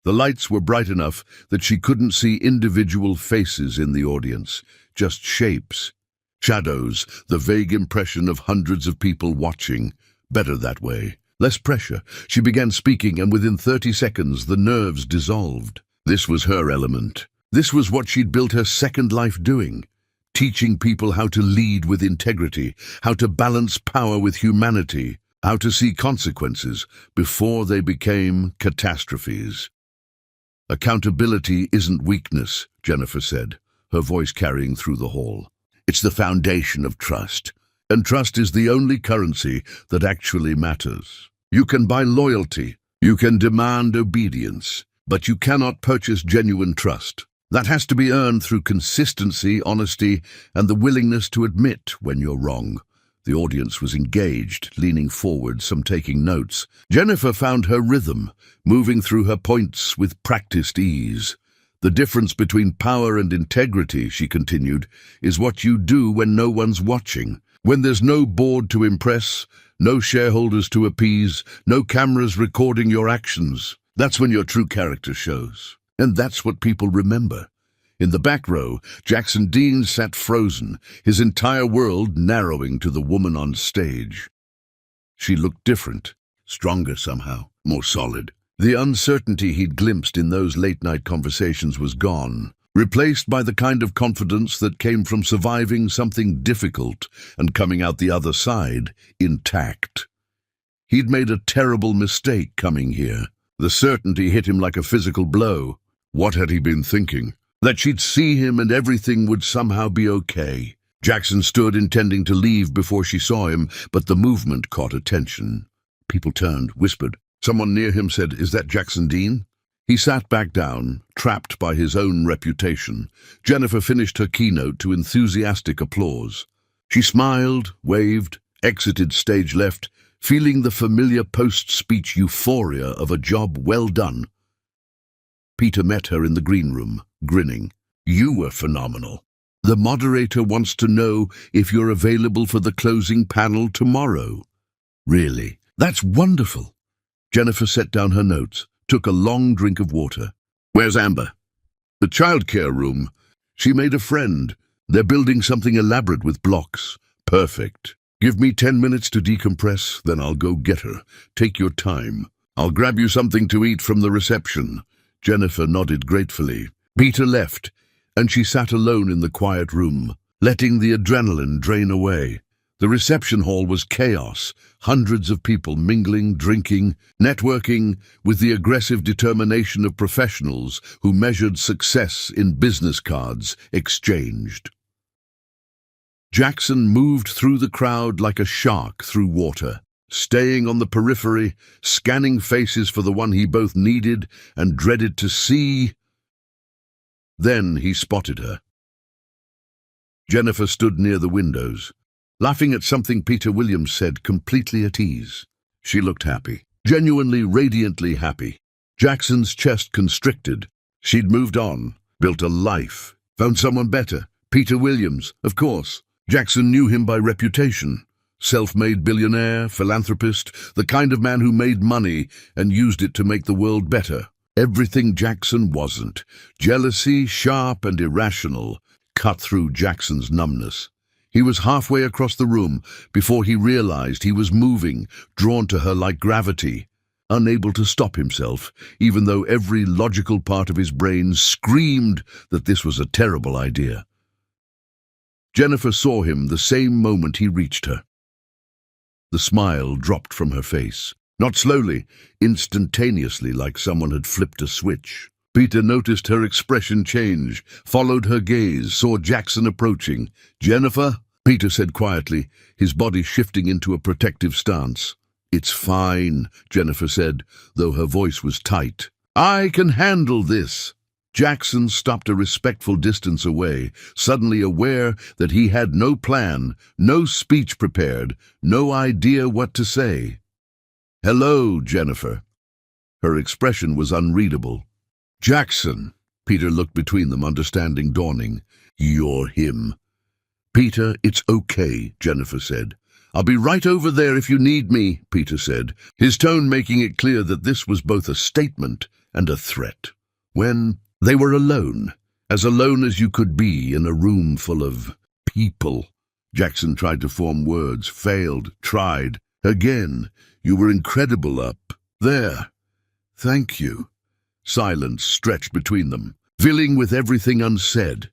The lights were bright enough that she couldn't see individual faces in the audience, just shapes, shadows, the vague impression of hundreds of people watching. Better that way. Less pressure. She began speaking, and within 30 seconds the nerves dissolved. This was her element. This was what she'd built her second life doing. Teaching people how to lead with integrity, how to balance power with humanity, how to see consequences before they became catastrophes. "Accountability isn't weakness," Jennifer said, her voice carrying through the hall. "It's the foundation of trust, and trust is the only currency that actually matters. You can buy loyalty, you can demand obedience, but you cannot purchase genuine trust. That has to be earned through consistency, honesty, and the willingness to admit when you're wrong." The audience was engaged, leaning forward, some taking notes. Jennifer found her rhythm, moving through her points with practiced ease. "The difference between power and integrity," she continued, "is what you do when no one's watching. When there's no board to impress, no shareholders to appease, no cameras recording your actions. That's when your true character shows. And that's what people remember." In the back row, Jackson Dean sat frozen, his entire world narrowing to the woman on stage. She looked different, stronger somehow, more solid. The uncertainty he'd glimpsed in those late-night conversations was gone, replaced by the kind of confidence that came from surviving something difficult and coming out the other side intact. He'd made a terrible mistake coming here. The certainty hit him like a physical blow. What had he been thinking? That she'd see him and everything would somehow be okay. Jackson stood, intending to leave before she saw him, but the movement caught attention. People turned, whispered. Someone near him said, "Is that Jackson Dean?" He sat back down, trapped by his own reputation. Jennifer finished her keynote to enthusiastic applause. She smiled, waved, exited stage left, feeling the familiar post-speech euphoria of a job well done. Peter met her in the green room, grinning. "You were phenomenal. The moderator wants to know if you're available for the closing panel tomorrow." "Really? That's wonderful." Jennifer set down her notes, took a long drink of water. "Where's Amber?" "The childcare room. She made a friend. They're building something elaborate with blocks." "Perfect. Give me 10 minutes to decompress, then I'll go get her. Take your time. I'll grab you something to eat from the reception." Jennifer nodded gratefully. Peter left, and she sat alone in the quiet room, letting the adrenaline drain away. The reception hall was chaos, hundreds of people mingling, drinking, networking, with the aggressive determination of professionals who measured success in business cards exchanged. Jackson moved through the crowd like a shark through water, staying on the periphery, scanning faces for the one he both needed and dreaded to see. Then he spotted her. Jennifer stood near the windows, laughing at something Peter Williams said, completely at ease. She looked happy, genuinely, radiantly happy. Jackson's chest constricted. She'd moved on, built a life, found someone better. Peter Williams, of course. Jackson knew him by reputation. Self-made billionaire, philanthropist, the kind of man who made money and used it to make the world better. Everything Jackson wasn't. Jealousy, sharp and irrational, cut through Jackson's numbness. He was halfway across the room before he realized he was moving, drawn to her like gravity, unable to stop himself, even though every logical part of his brain screamed that this was a terrible idea. Jennifer saw him the same moment he reached her. The smile dropped from her face, not slowly, instantaneously, like someone had flipped a switch. Peter noticed her expression change, followed her gaze, saw Jackson approaching. "Jennifer?" Peter said quietly, his body shifting into a protective stance. "It's fine," Jennifer said, though her voice was tight. "I can handle this." Jackson stopped a respectful distance away, suddenly aware that he had no plan, no speech prepared, no idea what to say. "Hello, Jennifer." Her expression was unreadable. "Jackson." Peter looked between them, understanding dawning. "You're him." "Peter, it's okay," Jennifer said. "I'll be right over there if you need me," Peter said, his tone making it clear that this was both a statement and a threat. When they were alone as you could be in a room full of people. Jackson tried to form words, failed, tried. "Again, you were incredible up there. Thank you." Silence stretched between them, filling with everything unsaid.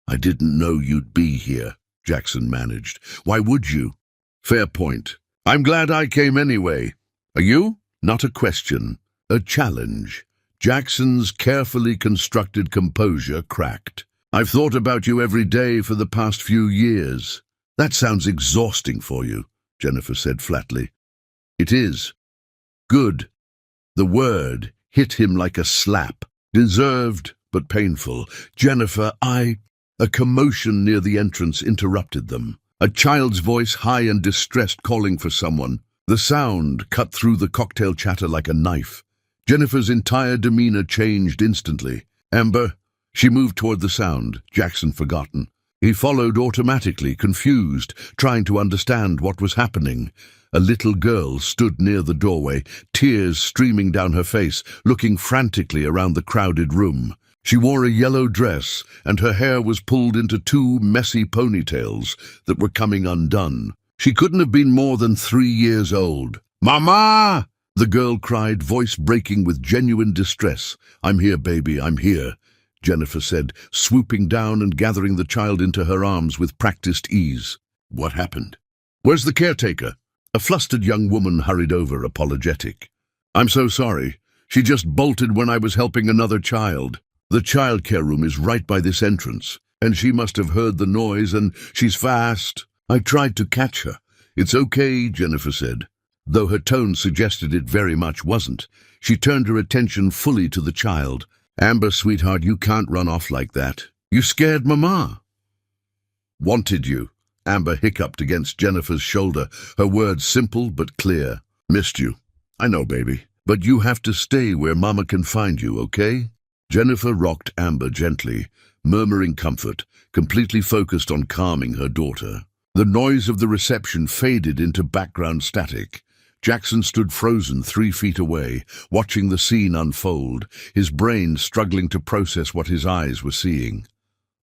"I didn't know you'd be here," Jackson managed. "Why would you?" "Fair point. I'm glad I came anyway. Are you?" Not a question, a challenge. Jackson's carefully constructed composure cracked. "I've thought about you every day for the past few years." "That sounds exhausting for you," Jennifer said flatly. "It is." "Good." The word hit him like a slap. Deserved, but painful. "Jennifer, A commotion near the entrance interrupted them. A child's voice, high and distressed, calling for someone. The sound cut through the cocktail chatter like a knife. Jennifer's entire demeanor changed instantly. "Amber." She moved toward the sound, Jackson forgotten. He followed automatically, confused, trying to understand what was happening. A little girl stood near the doorway, tears streaming down her face, looking frantically around the crowded room. She wore a yellow dress, and her hair was pulled into two messy ponytails that were coming undone. She couldn't have been more than 3 years old. "Mama!" the girl cried, voice breaking with genuine distress. "I'm here, baby, I'm here," Jennifer said, swooping down and gathering the child into her arms with practiced ease. "What happened?" "Where's the caretaker?" A flustered young woman hurried over, apologetic. "I'm so sorry. She just bolted when I was helping another child. The childcare room is right by this entrance, and she must have heard the noise, and she's fast. I tried to catch her." "It's okay," Jennifer said, though her tone suggested it very much wasn't. She turned her attention fully to the child. "Amber, sweetheart, you can't run off like that. You scared Mama." "Wanted you," Amber hiccuped against Jennifer's shoulder, her words simple but clear. "Missed you. I know, baby. But you have to stay where Mama can find you, okay?" Jennifer rocked Amber gently, murmuring comfort, completely focused on calming her daughter. The noise of the reception faded into background static. Jackson stood frozen 3 feet away, watching the scene unfold, his brain struggling to process what his eyes were seeing.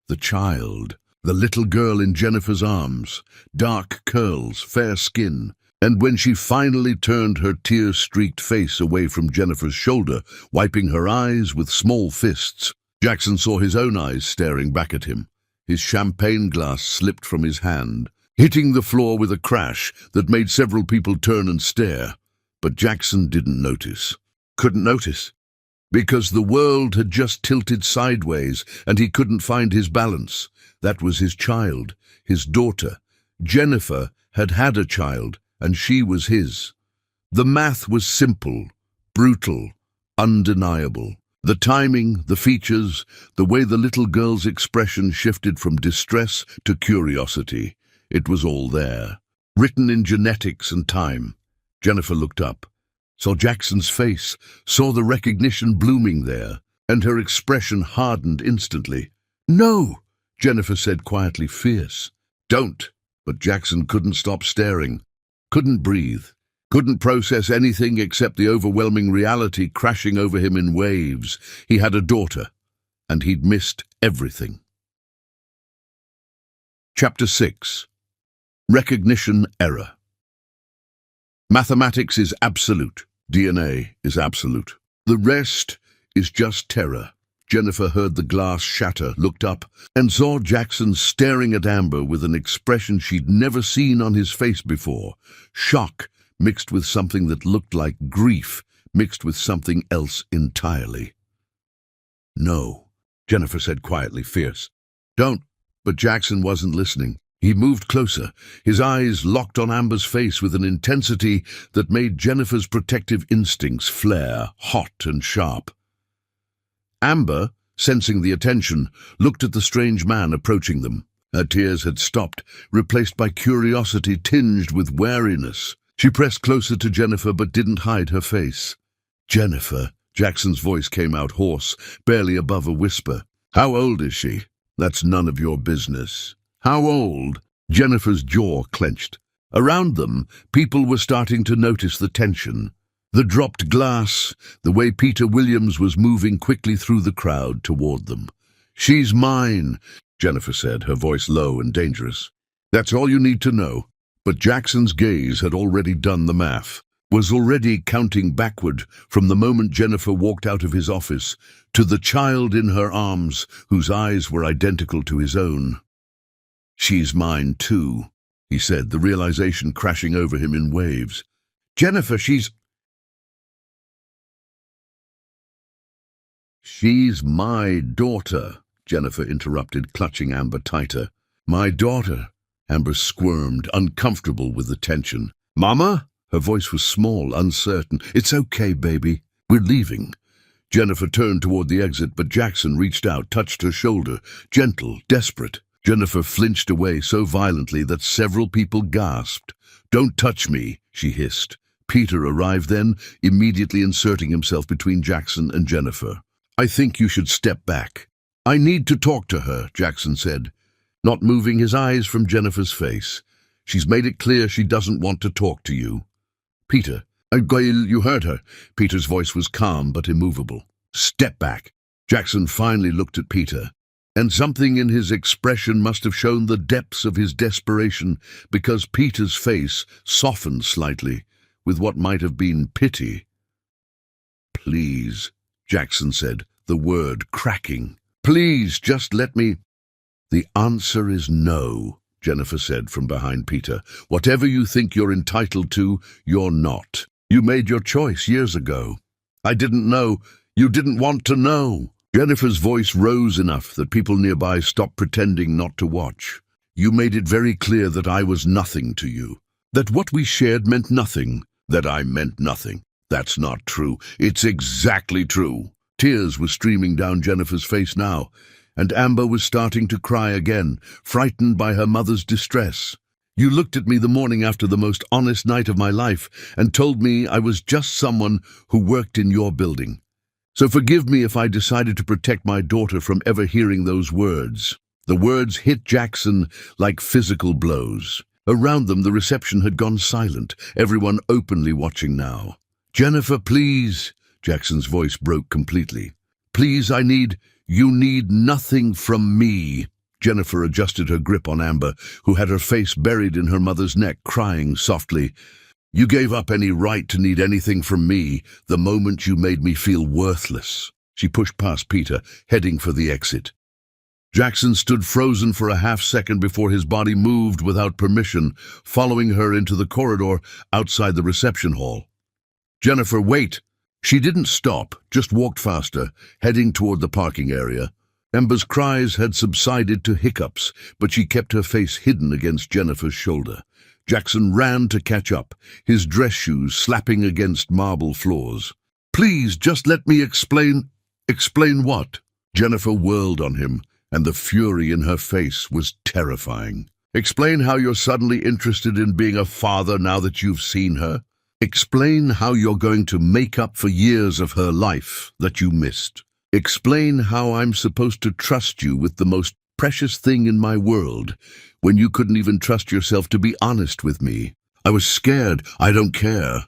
The child, the little girl in Jennifer's arms, dark curls, fair skin, and when she finally turned her tear-streaked face away from Jennifer's shoulder, wiping her eyes with small fists, Jackson saw his own eyes staring back at him. His champagne glass slipped from his hand, hitting the floor with a crash that made several people turn and stare. But Jackson didn't notice. Couldn't notice. Because the world had just tilted sideways and he couldn't find his balance. That was his child, his daughter. Jennifer had had a child, and she was his. The math was simple, brutal, undeniable. The timing, the features, the way the little girl's expression shifted from distress to curiosity. It was all there, written in genetics and time. Jennifer looked up, saw Jackson's face, saw the recognition blooming there, and her expression hardened instantly. "No," Jennifer said quietly, fierce. "Don't." But Jackson couldn't stop staring, couldn't breathe, couldn't process anything except the overwhelming reality crashing over him in waves. He had a daughter, and he'd missed everything. Chapter 6. Recognition Error. Mathematics is absolute. DNA is absolute. The rest is just terror. Jennifer heard the glass shatter, looked up, and saw Jackson staring at Amber with an expression she'd never seen on his face before. Shock, mixed with something that looked like grief, mixed with something else entirely. "No," Jennifer said quietly, fierce. "Don't." But Jackson wasn't listening. He moved closer, his eyes locked on Amber's face with an intensity that made Jennifer's protective instincts flare, hot and sharp. Amber, sensing the attention, looked at the strange man approaching them. Her tears had stopped, replaced by curiosity tinged with wariness. She pressed closer to Jennifer but didn't hide her face. "Jennifer," Jackson's voice came out hoarse, barely above a whisper. "How old is she?" "That's none of your business." "How old?" Jennifer's jaw clenched. Around them, people were starting to notice the tension. The dropped glass, the way Peter Williams was moving quickly through the crowd toward them. "She's mine," Jennifer said, her voice low and dangerous. "That's all you need to know." But Jackson's gaze had already done the math, was already counting backward from the moment Jennifer walked out of his office to the child in her arms whose eyes were identical to his own. "She's mine too," he said, the realization crashing over him in waves. "Jennifer, she's my daughter," Jennifer interrupted, clutching Amber tighter. "My daughter," Amber squirmed, uncomfortable with the tension. "Mama?" Her voice was small, uncertain. "It's okay, baby. We're leaving." Jennifer turned toward the exit, but Jackson reached out, touched her shoulder, gentle, desperate. Jennifer flinched away so violently that several people gasped. "Don't touch me," she hissed. Peter arrived then, immediately inserting himself between Jackson and Jennifer. "I think you should step back." "I need to talk to her," Jackson said, not moving his eyes from Jennifer's face. "She's made it clear she doesn't want to talk to you." "Peter, you heard her." Peter's voice was calm but immovable. "Step back." Jackson finally looked at Peter, and something in his expression must have shown the depths of his desperation, because Peter's face softened slightly, with what might have been pity. "Please," Jackson said, the word cracking. "Please, just let me—" "The answer is no," Jennifer said from behind Peter. "Whatever you think you're entitled to, you're not. You made your choice years ago. I didn't know. You didn't want to know." Jennifer's voice rose enough that people nearby stopped pretending not to watch. "You made it very clear that I was nothing to you. That what we shared meant nothing. That I meant nothing. That's not true. It's exactly true." Tears were streaming down Jennifer's face now, and Amber was starting to cry again, frightened by her mother's distress. "You looked at me the morning after the most honest night of my life and told me I was just someone who worked in your building. So forgive me if I decided to protect my daughter from ever hearing those words." The words hit Jackson like physical blows. Around them, the reception had gone silent, everyone openly watching now. "Jennifer, please," Jackson's voice broke completely. "Please, you need nothing from me." Jennifer adjusted her grip on Amber, who had her face buried in her mother's neck, crying softly. "You gave up any right to need anything from me the moment you made me feel worthless." She pushed past Peter, heading for the exit. Jackson stood frozen for a half-second before his body moved without permission, following her into the corridor outside the reception hall. "Jennifer, wait!" She didn't stop, just walked faster, heading toward the parking area. Amber's cries had subsided to hiccups, but she kept her face hidden against Jennifer's shoulder. Jackson ran to catch up, his dress shoes slapping against marble floors. "Please, just let me explain." "Explain what?" Jennifer whirled on him, and the fury in her face was terrifying. "Explain how you're suddenly interested in being a father now that you've seen her. Explain how you're going to make up for years of her life that you missed. Explain how I'm supposed to trust you with the most precious thing in my world when you couldn't even trust yourself to be honest with me." "I was scared. I don't care."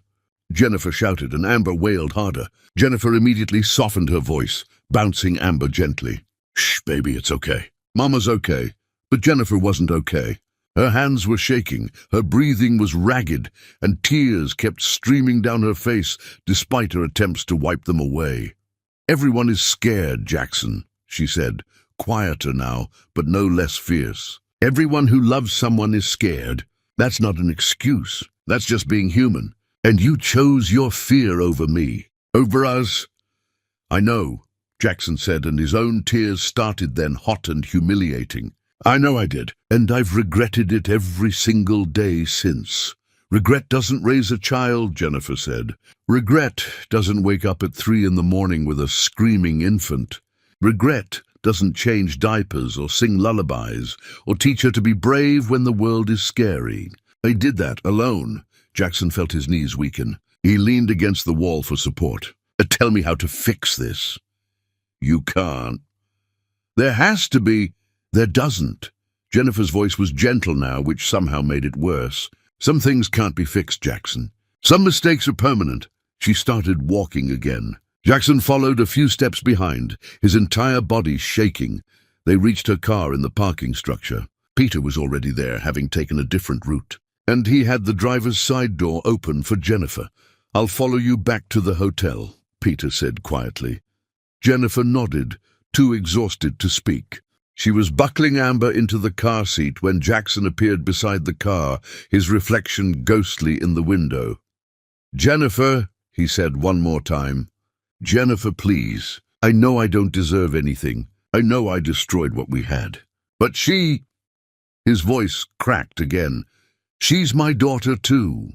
Jennifer shouted, and Amber wailed harder. Jennifer immediately softened her voice, bouncing Amber gently. "Shh, baby, it's okay. Mama's okay." But Jennifer wasn't okay. Her hands were shaking, her breathing was ragged, and tears kept streaming down her face despite her attempts to wipe them away. "Everyone is scared, Jackson," she said, quieter now, but no less fierce. "Everyone who loves someone is scared. That's not an excuse. That's just being human. And you chose your fear over me, over us." "I know," Jackson said, and his own tears started then, hot and humiliating. I know I did, and I've regretted it every single day since. Regret doesn't raise a child, Jennifer said. Regret doesn't wake up at 3 in the morning with a screaming infant. Regret doesn't change diapers or sing lullabies or teach her to be brave when the world is scary. I did that alone. Jackson felt his knees weaken. He leaned against the wall for support. Tell me how to fix this. You can't. There has to be. There doesn't. Jennifer's voice was gentle now, which somehow made it worse. Some things can't be fixed, Jackson. Some mistakes are permanent. She started walking again. Jackson followed a few steps behind, his entire body shaking. They reached her car in the parking structure. Peter was already there, having taken a different route. And he had the driver's side door open for Jennifer. I'll follow you back to the hotel, Peter said quietly. Jennifer nodded, too exhausted to speak. She was buckling Amber into the car seat when Jackson appeared beside the car, his reflection ghostly in the window. Jennifer, he said one more time. Jennifer, please. I know I don't deserve anything. I know I destroyed what we had. But she... His voice cracked again. She's my daughter too.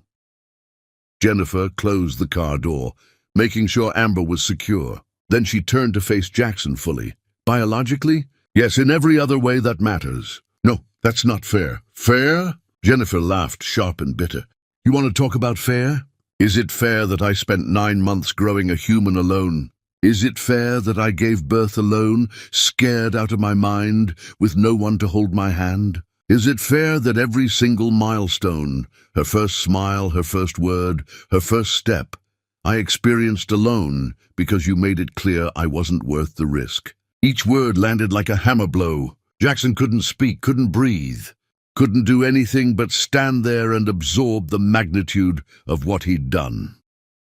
Jennifer closed the car door, making sure Amber was secure. Then she turned to face Jackson fully. Biologically? Yes, in every other way that matters. No, that's not fair. Fair? Jennifer laughed, sharp and bitter. You want to talk about fair? Is it fair that I spent 9 months growing a human alone? Is it fair that I gave birth alone, scared out of my mind, with no one to hold my hand? Is it fair that every single milestone, her first smile, her first word, her first step, I experienced alone because you made it clear I wasn't worth the risk? Each word landed like a hammer blow. Jackson couldn't speak, couldn't breathe, couldn't do anything but stand there and absorb the magnitude of what he'd done.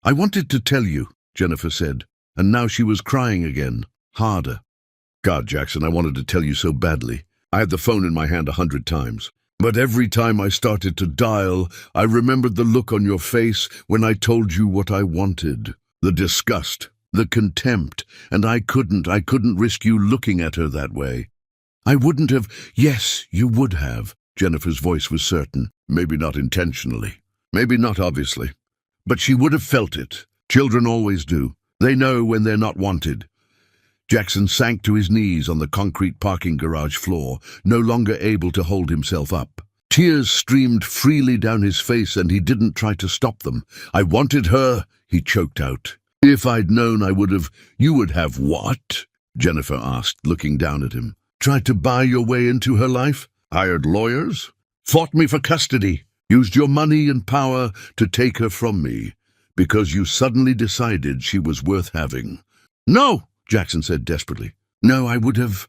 I wanted to tell you, Jennifer said, and now she was crying again, harder. God, Jackson, I wanted to tell you so badly. I had the phone in my hand 100 times. But every time I started to dial, I remembered the look on your face when I told you what I wanted. The disgust, the contempt, and I couldn't risk you looking at her that way. I wouldn't have. Yes, you would have. Jennifer's voice was certain. Maybe not intentionally. Maybe not obviously. But she would have felt it. Children always do. They know when they're not wanted. Jackson sank to his knees on the concrete parking garage floor, no longer able to hold himself up. Tears streamed freely down his face and he didn't try to stop them. I wanted her, he choked out. If I'd known I would have. You would have what? Jennifer asked, looking down at him. Tried to buy your way into her life? Hired lawyers? Fought me for custody? Used your money and power to take her from me because you suddenly decided she was worth having? No! Jackson said desperately. No, I would have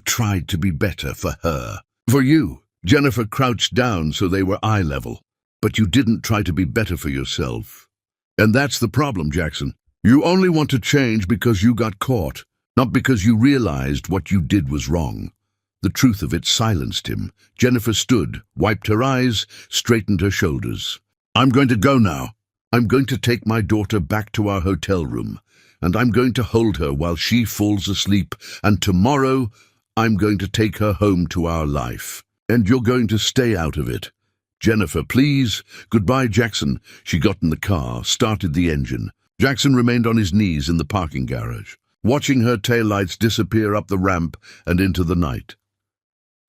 tried to be better for her. For you. Jennifer crouched down so they were eye level. But you didn't try to be better for yourself. And that's the problem, Jackson. You only want to change because you got caught, not because you realized what you did was wrong. The truth of it silenced him. Jennifer stood, wiped her eyes, straightened her shoulders. I'm going to go now. I'm going to take my daughter back to our hotel room. And I'm going to hold her while she falls asleep, and tomorrow I'm going to take her home to our life. And you're going to stay out of it. Jennifer, please. Goodbye, Jackson. She got in the car, started the engine. Jackson remained on his knees in the parking garage, watching her taillights disappear up the ramp and into the night.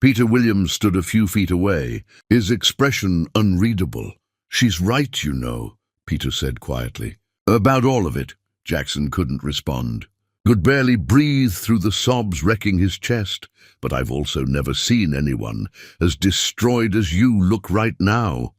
Peter Williams stood a few feet away, his expression unreadable. She's right, you know, Peter said quietly. About all of it. Jackson couldn't respond. Could barely breathe through the sobs wrecking his chest. But I've also never seen anyone as destroyed as you look right now,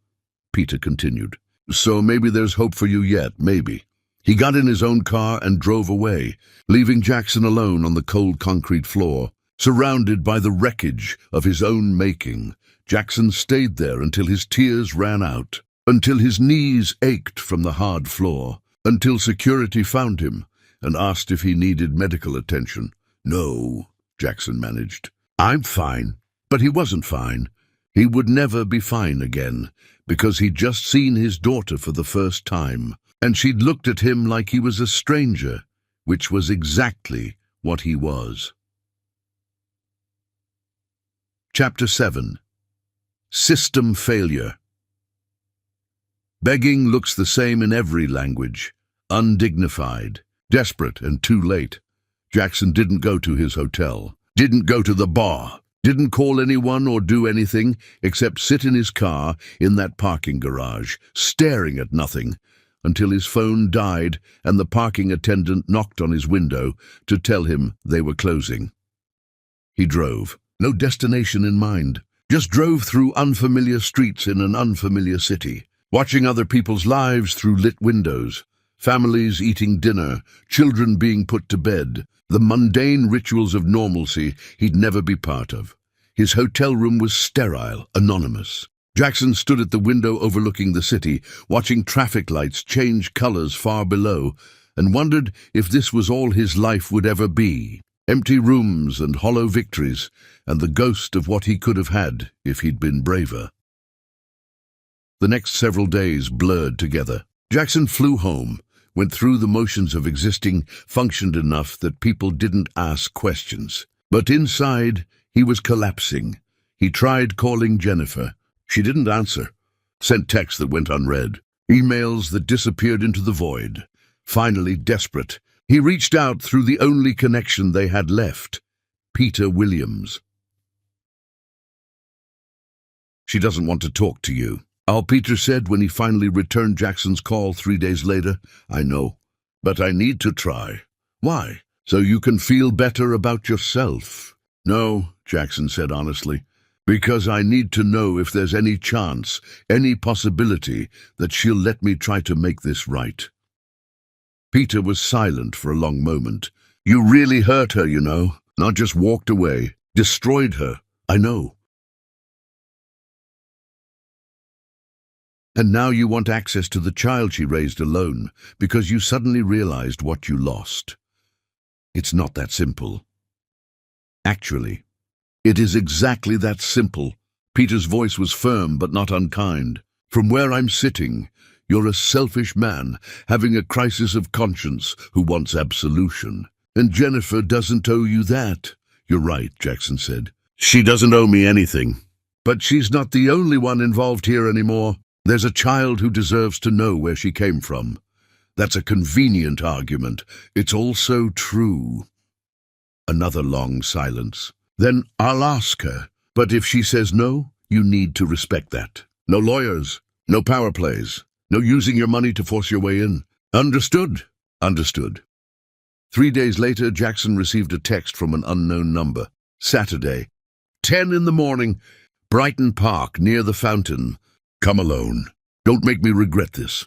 Peter continued. So maybe there's hope for you yet, maybe. He got in his own car and drove away, leaving Jackson alone on the cold concrete floor, surrounded by the wreckage of his own making. Jackson stayed there until his tears ran out, until his knees ached from the hard floor. Until security found him and asked if he needed medical attention. No, Jackson managed. I'm fine. But he wasn't fine. He would never be fine again, because he'd just seen his daughter for the first time, and she'd looked at him like he was a stranger, which was exactly what he was. Chapter 7. System Failure. Begging looks the same in every language. Undignified, desperate, and too late. Jackson didn't go to his hotel, didn't go to the bar, didn't call anyone or do anything except sit in his car in that parking garage, staring at nothing, until his phone died and the parking attendant knocked on his window to tell him they were closing. He drove, no destination in mind, just drove through unfamiliar streets in an unfamiliar city, watching other people's lives through lit windows, families eating dinner, children being put to bed, the mundane rituals of normalcy he'd never be part of. His hotel room was sterile, anonymous. Jackson stood at the window overlooking the city, watching traffic lights change colors far below, and wondered if this was all his life would ever be. Empty rooms and hollow victories, and the ghost of what he could have had if he'd been braver. The next several days blurred together. Jackson flew home, went through the motions of existing, functioned enough that people didn't ask questions. But inside, he was collapsing. He tried calling Jennifer. She didn't answer. Sent texts that went unread. Emails that disappeared into the void. Finally, desperate, he reached out through the only connection they had left, Peter Williams. "She doesn't want to talk to you," Al Peter said when he finally returned Jackson's call 3 days later. "I know, but I need to try." "Why? So you can feel better about yourself?" "No," Jackson said honestly, "because I need to know if there's any chance, any possibility that she'll let me try to make this right." Peter was silent for a long moment. "You really hurt her, you know, not just walked away, destroyed her. I know. And now you want access to the child she raised alone, because you suddenly realized what you lost. It's not that simple." "Actually, it is exactly that simple." Peter's voice was firm but not unkind. "From where I'm sitting, you're a selfish man, having a crisis of conscience who wants absolution. And Jennifer doesn't owe you that." "You're right," Jackson said. "She doesn't owe me anything. But she's not the only one involved here anymore. There's a child who deserves to know where she came from. That's a convenient argument. It's also true." Another long silence. "Then I'll ask her. But if she says no, you need to respect that. No lawyers, no power plays. No using your money to force your way in. Understood?" "Understood." 3 days later, Jackson received a text from an unknown number. Saturday, 10 in the morning, Brighton Park, near the fountain. "Come alone. Don't make me regret this."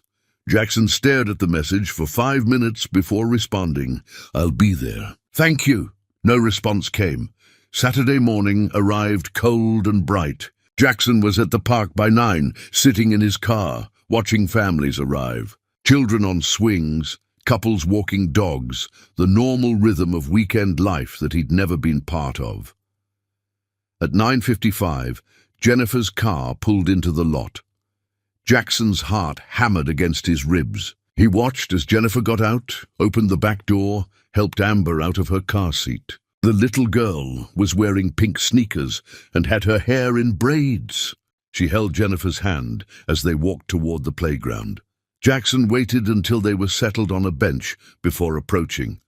Jackson stared at the message for 5 minutes before responding. "I'll be there." "Thank you." No response came. Saturday morning arrived cold and bright. Jackson was at the park by 9, sitting in his car, watching families arrive. Children on swings, couples walking dogs, the normal rhythm of weekend life that he'd never been part of. At 9:55, Jennifer's car pulled into the lot. Jackson's heart hammered against his ribs. He watched as Jennifer got out, opened the back door, helped Amber out of her car seat. The little girl was wearing pink sneakers and had her hair in braids. She held Jennifer's hand as they walked toward the playground. Jackson waited until they were settled on a bench before approaching,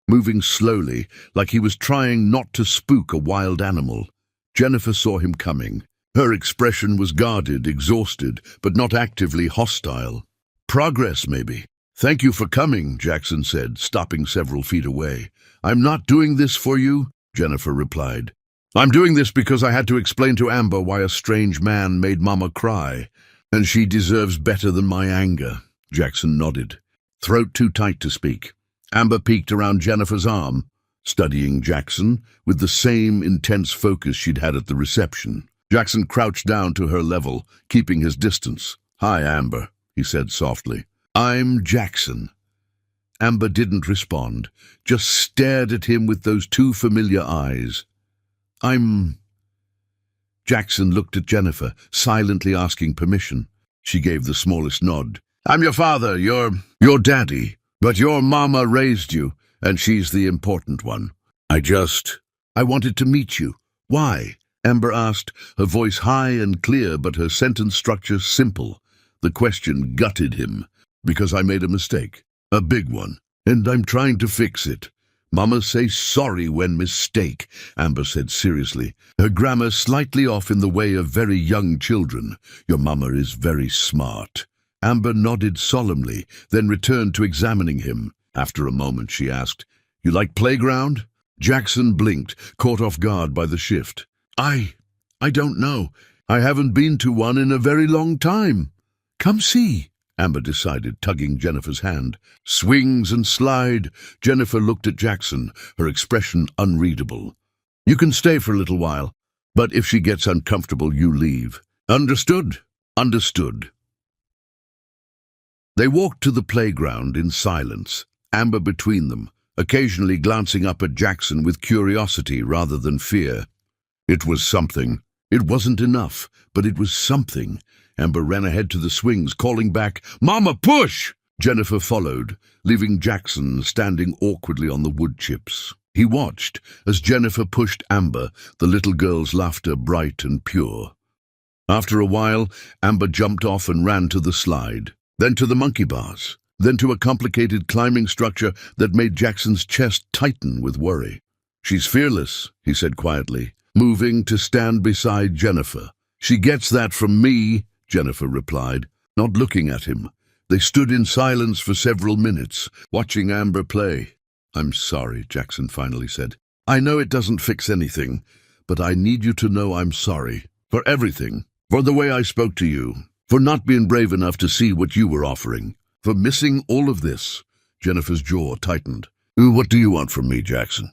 moving slowly, like he was trying not to spook a wild animal. Jennifer saw him coming. Her expression was guarded, exhausted, but not actively hostile. "Progress, maybe." "Thank you for coming," Jackson said, stopping several feet away. "I'm not doing this for you," Jennifer replied. "I'm doing this because I had to explain to Amber why a strange man made Mama cry, and she deserves better than my anger." Jackson nodded, throat too tight to speak. Amber peeked around Jennifer's arm, studying Jackson with the same intense focus she'd had at the reception. Jackson crouched down to her level, keeping his distance. "Hi, Amber," he said softly. "I'm Jackson." Amber didn't respond, just stared at him with those two familiar eyes. Jackson looked at Jennifer, silently asking permission. She gave the smallest nod. "I'm your father, your daddy, but your mama raised you, and she's the important one. I wanted to meet you." "Why?" Amber asked, her voice high and clear but her sentence structure simple. The question gutted him. Because I made a mistake. A big one. And I'm trying to fix it. Mama say sorry when mistake, Amber said seriously, her grammar slightly off in the way of very young children. Your mama is very smart. Amber nodded solemnly, then returned to examining him. After a moment she asked, You like playground? Jackson blinked, caught off guard by the shift. I don't know. I haven't been to one in a very long time. Come see, Amber decided, tugging Jennifer's hand. Swings and slide. Jennifer looked at Jackson, her expression unreadable. You can stay for a little while, but if she gets uncomfortable, you leave. Understood? Understood. They walked to the playground in silence, Amber between them, occasionally glancing up at Jackson with curiosity rather than fear. It was something. It wasn't enough, but it was something. Amber ran ahead to the swings, calling back, Mama, push! Jennifer followed, leaving Jackson standing awkwardly on the wood chips. He watched as Jennifer pushed Amber, the little girl's laughter bright and pure. After a while, Amber jumped off and ran to the slide, then to the monkey bars, then to a complicated climbing structure that made Jackson's chest tighten with worry. She's fearless, he said quietly, moving to stand beside Jennifer. She gets that from me, Jennifer replied, not looking at him. They stood in silence for several minutes, watching Amber play. I'm sorry, Jackson finally said. I know it doesn't fix anything, but I need you to know I'm sorry. For everything. For the way I spoke to you. For not being brave enough to see what you were offering. For missing all of this. Jennifer's jaw tightened. What do you want from me, Jackson?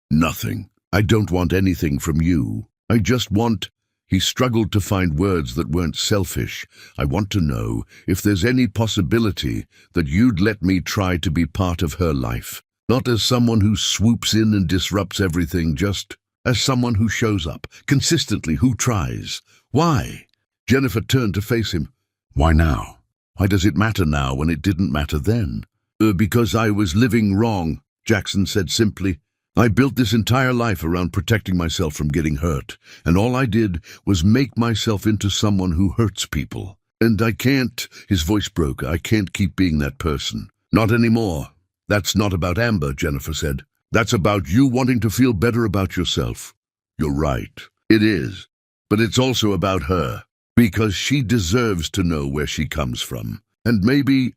Nothing. I don't want anything from you. I just want... He struggled to find words that weren't selfish. I want to know if there's any possibility that you'd let me try to be part of her life. Not as someone who swoops in and disrupts everything, just as someone who shows up, consistently, who tries. Why? Jennifer turned to face him. Why now? Why does it matter now when it didn't matter then? Because I was living wrong, Jackson said simply. I built this entire life around protecting myself from getting hurt, and all I did was make myself into someone who hurts people. And I can't, his voice broke, I can't keep being that person. Not anymore. That's not about Amber, Jennifer said. That's about you wanting to feel better about yourself. You're right. It is. But it's also about her. Because she deserves to know where she comes from. And maybe...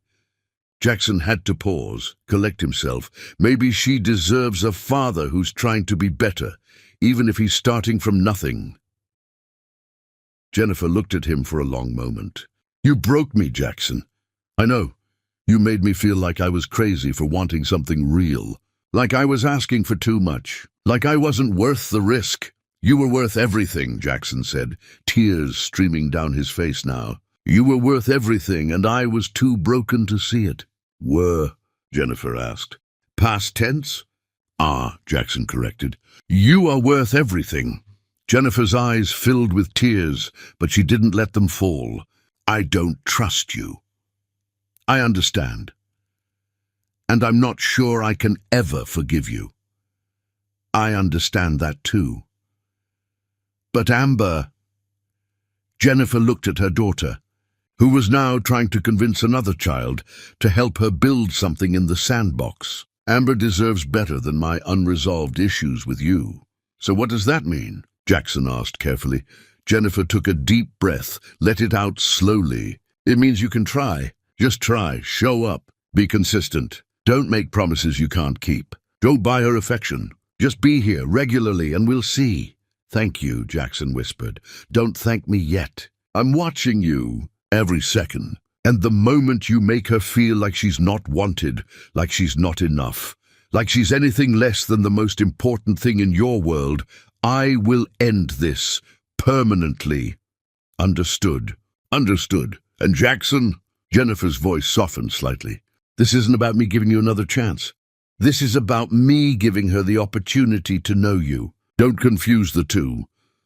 Jackson had to pause, collect himself. Maybe she deserves a father who's trying to be better, even if he's starting from nothing. Jennifer looked at him for a long moment. You broke me, Jackson. I know. You made me feel like I was crazy for wanting something real. Like I was asking for too much. Like I wasn't worth the risk. You were worth everything, Jackson said, tears streaming down his face now. You were worth everything, and I was too broken to see it. Were? Jennifer asked. Past tense? Jackson corrected. You are worth everything. Jennifer's eyes filled with tears, but she didn't let them fall. I don't trust you. I understand. And I'm not sure I can ever forgive you. I understand that too. But Amber... Jennifer looked at her daughter, who was now trying to convince another child to help her build something in the sandbox. Amber deserves better than my unresolved issues with you. So what does that mean? Jackson asked carefully. Jennifer took a deep breath, let it out slowly. It means you can try. Just try. Show up. Be consistent. Don't make promises you can't keep. Don't buy her affection. Just be here regularly and we'll see. Thank you, Jackson whispered. Don't thank me yet. I'm watching you. Every second. And the moment you make her feel like she's not wanted, like she's not enough, like she's anything less than the most important thing in your world, I will end this permanently. Understood. Understood. And Jackson? Jennifer's voice softened slightly. This isn't about me giving you another chance. This is about me giving her the opportunity to know you. Don't confuse the two.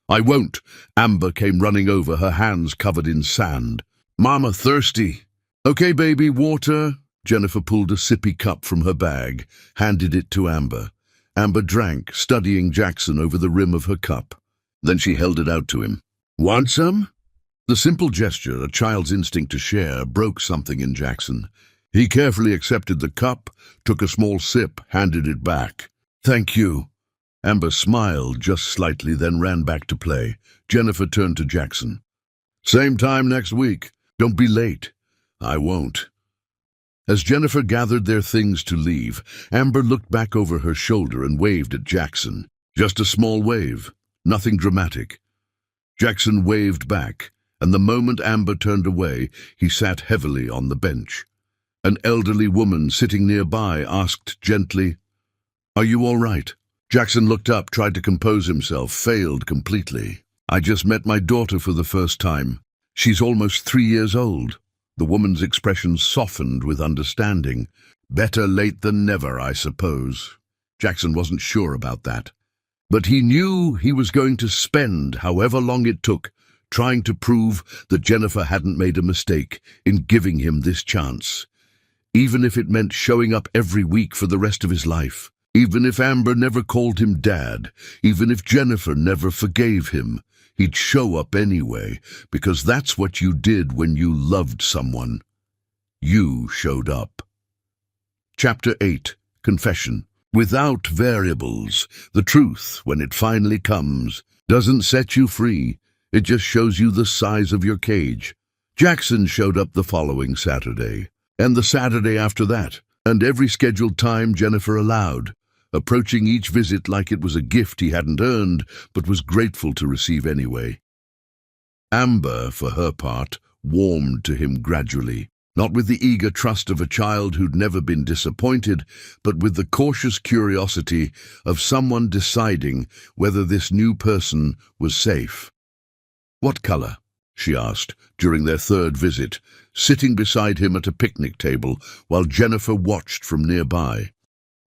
I won't. Amber came running over, her hands covered in sand. Mama, thirsty. Okay, baby, water. Jennifer pulled a sippy cup from her bag, handed it to Amber. Amber drank, studying Jackson over the rim of her cup. Then she held it out to him. "Want some?" The simple gesture, a child's instinct to share, broke something in Jackson. He carefully accepted the cup, took a small sip, handed it back. "Thank you." Amber smiled just slightly, then ran back to play. Jennifer turned to Jackson. "Same time next week. Don't be late." "I won't." As Jennifer gathered their things to leave, Amber looked back over her shoulder and waved at Jackson. Just a small wave, nothing dramatic. Jackson waved back, and the moment Amber turned away, he sat heavily on the bench. An elderly woman sitting nearby asked gently, "Are you all right?" Jackson looked up, tried to compose himself, failed completely. "I just met my daughter for the first time. She's almost 3 years old." The woman's expression softened with understanding. "Better late than never, I suppose." Jackson wasn't sure about that. But he knew he was going to spend however long it took trying to prove that Jennifer hadn't made a mistake in giving him this chance. Even if it meant showing up every week for the rest of his life. Even if Amber never called him Dad. Even if Jennifer never forgave him. He'd show up anyway, because that's what you did when you loved someone. You showed up. Chapter 8. Confession. Without variables, the truth, when it finally comes, doesn't set you free. It just shows you the size of your cage. Jackson showed up the following Saturday, and the Saturday after that, and every scheduled time Jennifer allowed, approaching each visit like it was a gift he hadn't earned, but was grateful to receive anyway. Amber, for her part, warmed to him gradually, not with the eager trust of a child who'd never been disappointed, but with the cautious curiosity of someone deciding whether this new person was safe. "What color?" she asked during their third visit, sitting beside him at a picnic table while Jennifer watched from nearby.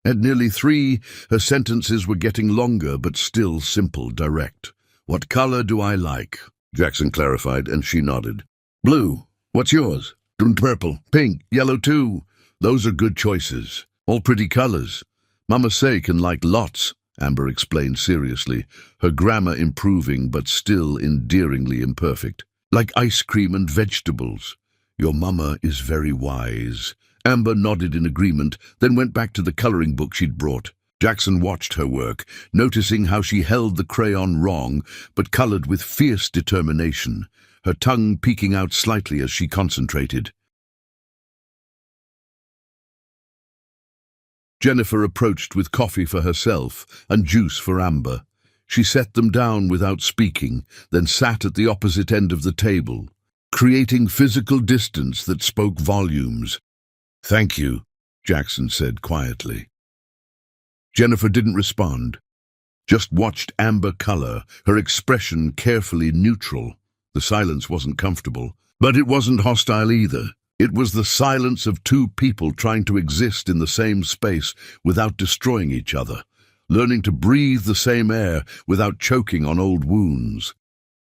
At nearly 3, her sentences were getting longer but still simple, direct. "What color do I like?" Jackson clarified, and she nodded. "Blue. What's yours?" "Purple. Pink. Yellow too. Those are good choices. All pretty colors. Mama say can like lots," Amber explained seriously, her grammar improving but still endearingly imperfect. "Like ice cream and vegetables." "Your mama is very wise." Amber nodded in agreement, then went back to the coloring book she'd brought. Jackson watched her work, noticing how she held the crayon wrong, but colored with fierce determination, her tongue peeking out slightly as she concentrated. Jennifer approached with coffee for herself and juice for Amber. She set them down without speaking, then sat at the opposite end of the table, creating physical distance that spoke volumes. "Thank you," Jackson said quietly. Jennifer didn't respond, just watched Amber color, her expression carefully neutral. The silence wasn't comfortable, but it wasn't hostile either. It was the silence of two people trying to exist in the same space without destroying each other, learning to breathe the same air without choking on old wounds.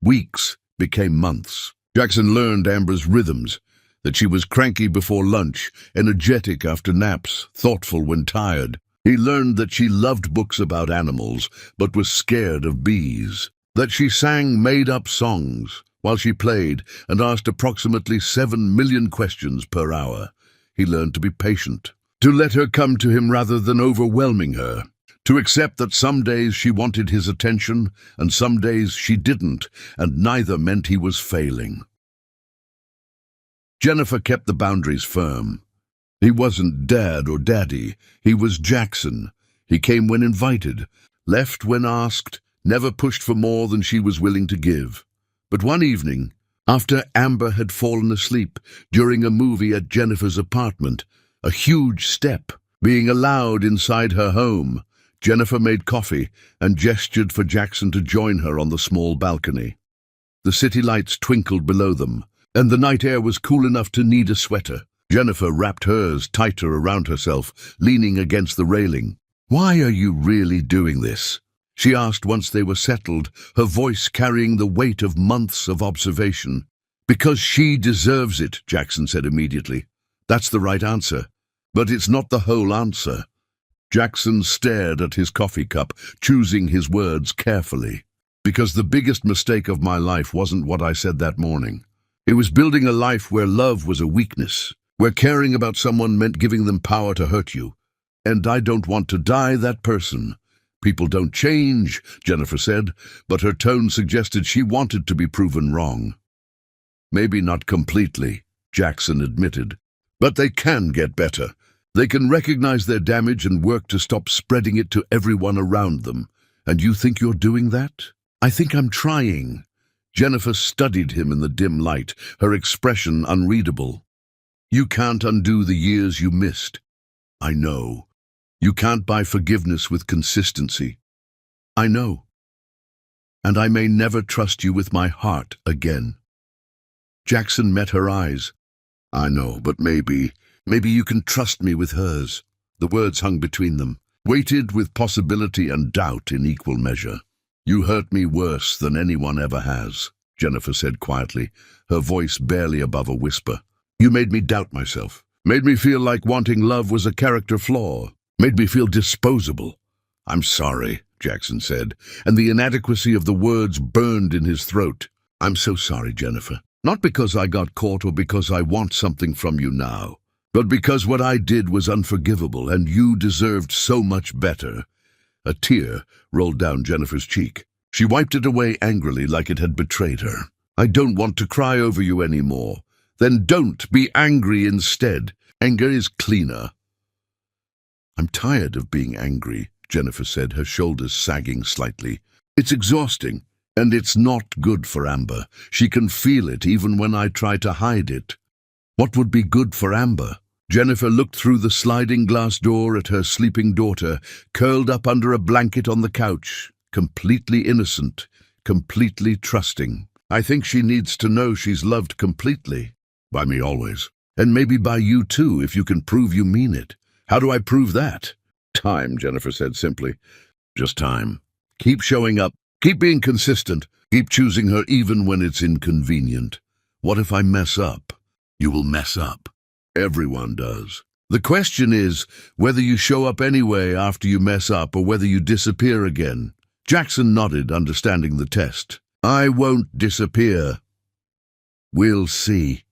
Weeks became months. Jackson learned Amber's rhythms, that she was cranky before lunch, energetic after naps, thoughtful when tired. He learned that she loved books about animals, but was scared of bees. That she sang made-up songs while she played and asked approximately 7 million questions per hour. He learned to be patient, to let her come to him rather than overwhelming her, to accept that some days she wanted his attention and some days she didn't, and neither meant he was failing. Jennifer kept the boundaries firm. He wasn't Dad or Daddy, he was Jackson. He came when invited, left when asked, never pushed for more than she was willing to give. But one evening, after Amber had fallen asleep during a movie at Jennifer's apartment, a huge step being allowed inside her home, Jennifer made coffee and gestured for Jackson to join her on the small balcony. The city lights twinkled below them, and the night air was cool enough to need a sweater. Jennifer wrapped hers tighter around herself, leaning against the railing. "Why are you really doing this?" she asked once they were settled, her voice carrying the weight of months of observation. "Because she deserves it," Jackson said immediately. "That's the right answer. But it's not the whole answer." Jackson stared at his coffee cup, choosing his words carefully. Because the biggest mistake of my life wasn't what I said that morning. It was building a life where love was a weakness, where caring about someone meant giving them power to hurt you. And I don't want to die that person. People don't change, Jennifer said, but her tone suggested she wanted to be proven wrong. Maybe not completely, Jackson admitted, but they can get better. They can recognize their damage and work to stop spreading it to everyone around them. And you think you're doing that? I think I'm trying. Jennifer studied him in the dim light, her expression unreadable. You can't undo the years you missed. I know. You can't buy forgiveness with consistency. I know. And I may never trust you with my heart again. Jackson met her eyes. I know, but maybe you can trust me with hers. The words hung between them, weighted with possibility and doubt in equal measure. You hurt me worse than anyone ever has, Jennifer said quietly, her voice barely above a whisper. You made me doubt myself, made me feel like wanting love was a character flaw, made me feel disposable. I'm sorry, Jackson said, and the inadequacy of the words burned in his throat. I'm so sorry, Jennifer. Not because I got caught or because I want something from you now, but because what I did was unforgivable and you deserved so much better. A tear rolled down Jennifer's cheek. She wiped it away angrily like it had betrayed her. I don't want to cry over you anymore. Then don't be angry instead. Anger is cleaner. I'm tired of being angry, Jennifer said, her shoulders sagging slightly. It's exhausting, and it's not good for Amber. She can feel it even when I try to hide it. What would be good for Amber? Jennifer looked through the sliding glass door at her sleeping daughter, curled up under a blanket on the couch, completely innocent, completely trusting. I think she needs to know she's loved completely. By me always. And maybe by you too, if you can prove you mean it. How do I prove that? Time, Jennifer said simply. Just time. Keep showing up. Keep being consistent. Keep choosing her even when it's inconvenient. What if I mess up? You will mess up. Everyone does. The question is whether you show up anyway after you mess up or whether you disappear again. Jackson nodded, understanding the test. I won't disappear. We'll see.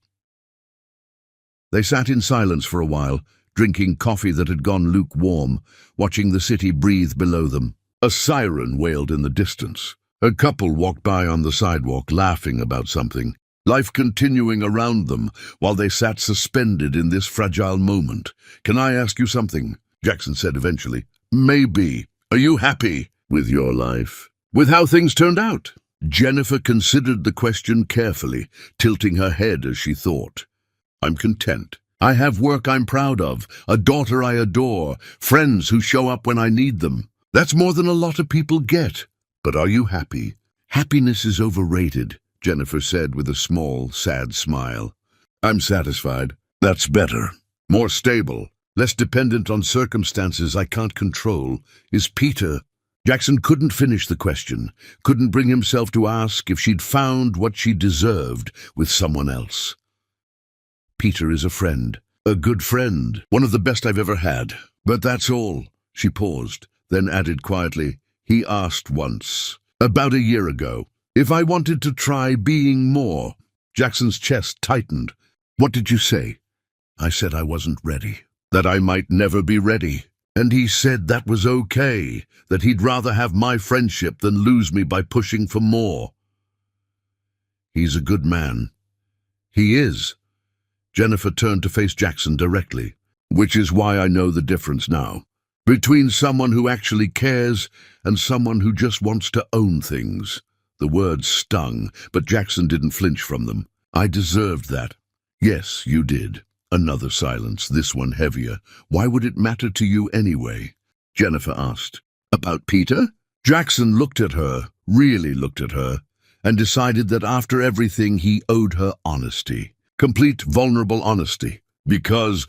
They sat in silence for a while, drinking coffee that had gone lukewarm, watching the city breathe below them. A siren wailed in the distance. A couple walked by on the sidewalk, laughing about something. Life continuing around them while they sat suspended in this fragile moment. Can I ask you something? Jackson said eventually. Maybe. Are you happy with your life? With how things turned out? Jennifer considered the question carefully, tilting her head as she thought. I'm content. I have work I'm proud of, a daughter I adore, friends who show up when I need them. That's more than a lot of people get. But are you happy? Happiness is overrated, Jennifer said with a small, sad smile. I'm satisfied. That's better. More stable. Less dependent on circumstances I can't control. Is Peter... Jackson couldn't finish the question, couldn't bring himself to ask if she'd found what she deserved with someone else. Peter is a friend. A good friend. One of the best I've ever had. But that's all. She paused, then added quietly, he asked once, about a year ago, if I wanted to try being more. Jackson's chest tightened. What did you say? I said I wasn't ready. That I might never be ready. And he said that was okay, that he'd rather have my friendship than lose me by pushing for more. He's a good man. He is. Jennifer turned to face Jackson directly, which is why I know the difference now. Between someone who actually cares and someone who just wants to own things. The words stung, but Jackson didn't flinch from them. I deserved that. Yes, you did. Another silence, this one heavier. Why would it matter to you anyway? Jennifer asked. About Peter? Jackson looked at her, really looked at her, and decided that after everything he owed her honesty. Complete, vulnerable honesty. Because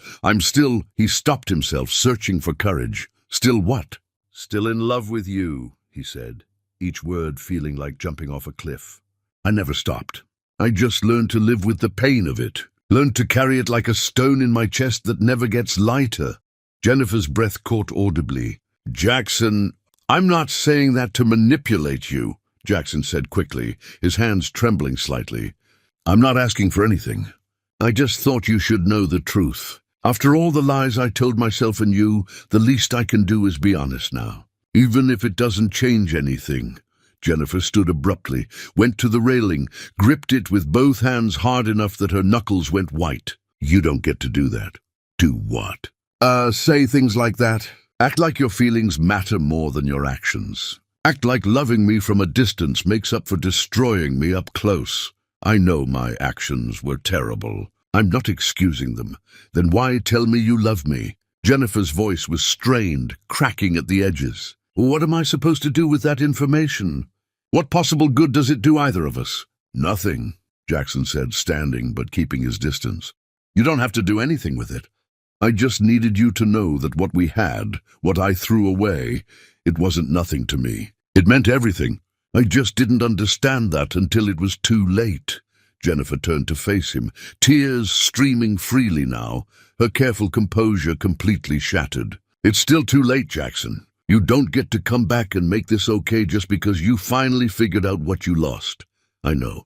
he stopped himself, searching for courage. Still what? Still in love with you, he said, each word feeling like jumping off a cliff. I never stopped. I just learned to live with the pain of it. Learned to carry it like a stone in my chest that never gets lighter. Jennifer's breath caught audibly. Jackson, I'm not saying that to manipulate you. Jackson said quickly, his hands trembling slightly. "I'm not asking for anything. I just thought you should know the truth. After all the lies I told myself and you, the least I can do is be honest now. Even if it doesn't change anything." Jennifer stood abruptly, went to the railing, gripped it with both hands hard enough that her knuckles went white. "You don't get to do that." "Do what?" Say things like that. Act like your feelings matter more than your actions. Act like loving me from a distance makes up for destroying me up close. I know my actions were terrible. I'm not excusing them. Then why tell me you love me?" Jennifer's voice was strained, cracking at the edges. "What am I supposed to do with that information? What possible good does it do either of us?" "Nothing," Jackson said, standing but keeping his distance. "You don't have to do anything with it. I just needed you to know that what we had, what I threw away, it wasn't nothing to me. It meant everything. I just didn't understand that until it was too late." Jennifer turned to face him, tears streaming freely now, her careful composure completely shattered. "It's still too late, Jackson. You don't get to come back and make this okay just because you finally figured out what you lost. I know.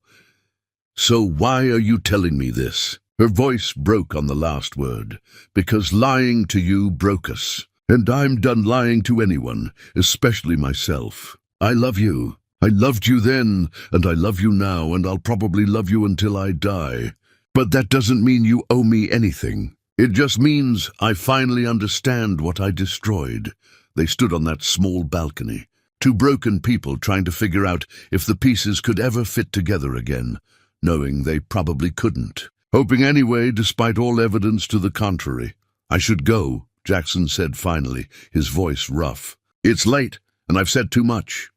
So why are you telling me this?" Her voice broke on the last word. "Because lying to you broke us. And I'm done lying to anyone, especially myself. I love you. I loved you then, and I love you now, and I'll probably love you until I die. But that doesn't mean you owe me anything. It just means I finally understand what I destroyed." They stood on that small balcony, two broken people trying to figure out if the pieces could ever fit together again, knowing they probably couldn't. Hoping anyway, despite all evidence to the contrary. "I should go," Jackson said finally, his voice rough. "It's late, and I've said too much."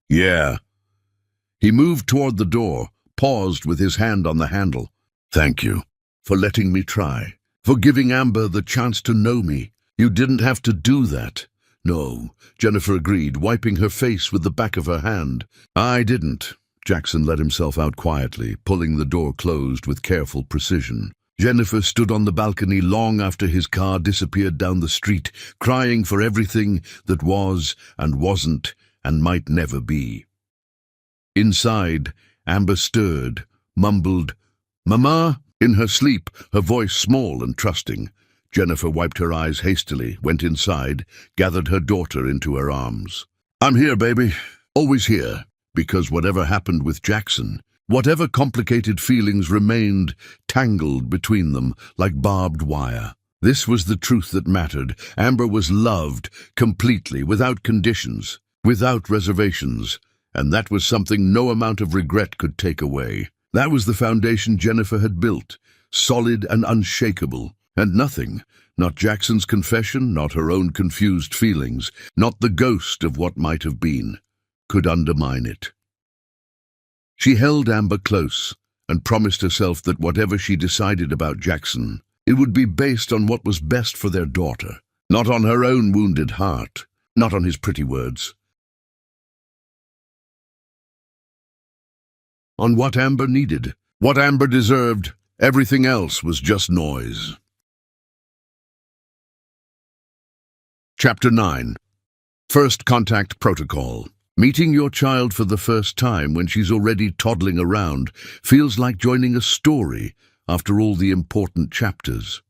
"Yeah." He moved toward the door, paused with his hand on the handle. "Thank you for letting me try, for giving Amber the chance to know me. You didn't have to do that." "No," Jennifer agreed, wiping her face with the back of her hand. "I didn't." Jackson let himself out quietly, pulling the door closed with careful precision. Jennifer stood on the balcony long after his car disappeared down the street, crying for everything that was and wasn't and might never be. Inside, Amber stirred, mumbled, "Mama?" in her sleep, her voice small and trusting. Jennifer wiped her eyes hastily, went inside, gathered her daughter into her arms. "I'm here, baby. Always here." Because whatever happened with Jackson, whatever complicated feelings remained tangled between them like barbed wire. This was the truth that mattered. Amber was loved completely, without conditions, without reservations, and that was something no amount of regret could take away. That was the foundation Jennifer had built, solid and unshakable, and nothing, not Jackson's confession, not her own confused feelings, not the ghost of what might have been, could undermine it. She held Amber close and promised herself that whatever she decided about Jackson, it would be based on what was best for their daughter, not on her own wounded heart, not on his pretty words. On what Amber needed, what Amber deserved. Everything else was just noise. Chapter 9. First Contact Protocol. Meeting your child for the first time when she's already toddling around feels like joining a story after all the important chapters.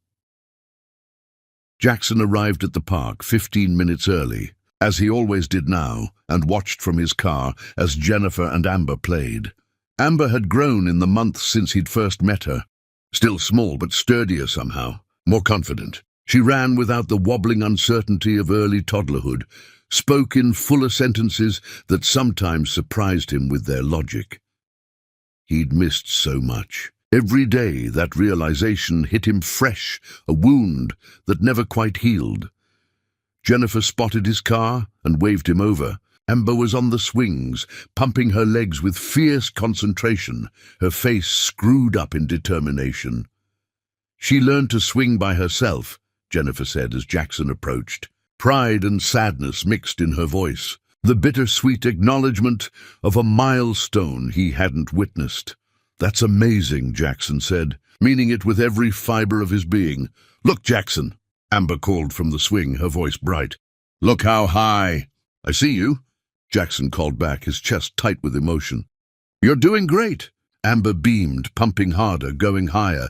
Jackson arrived at the park 15 minutes early, as he always did now, and watched from his car as Jennifer and Amber played. Amber had grown in the months since he'd first met her. Still small but sturdier somehow, more confident. She ran without the wobbling uncertainty of early toddlerhood, spoke in fuller sentences that sometimes surprised him with their logic. He'd missed so much. Every day that realization hit him fresh, a wound that never quite healed. Jennifer spotted his car and waved him over. Amber was on the swings, pumping her legs with fierce concentration, her face screwed up in determination. "She learned to swing by herself," Jennifer said as Jackson approached. Pride and sadness mixed in her voice, the bittersweet acknowledgement of a milestone he hadn't witnessed. "That's amazing," Jackson said, meaning it with every fiber of his being. "Look, Jackson," Amber called from the swing, her voice bright. "Look how high." "I see you." Jackson called back, his chest tight with emotion. "You're doing great." Amber beamed, pumping harder, going higher,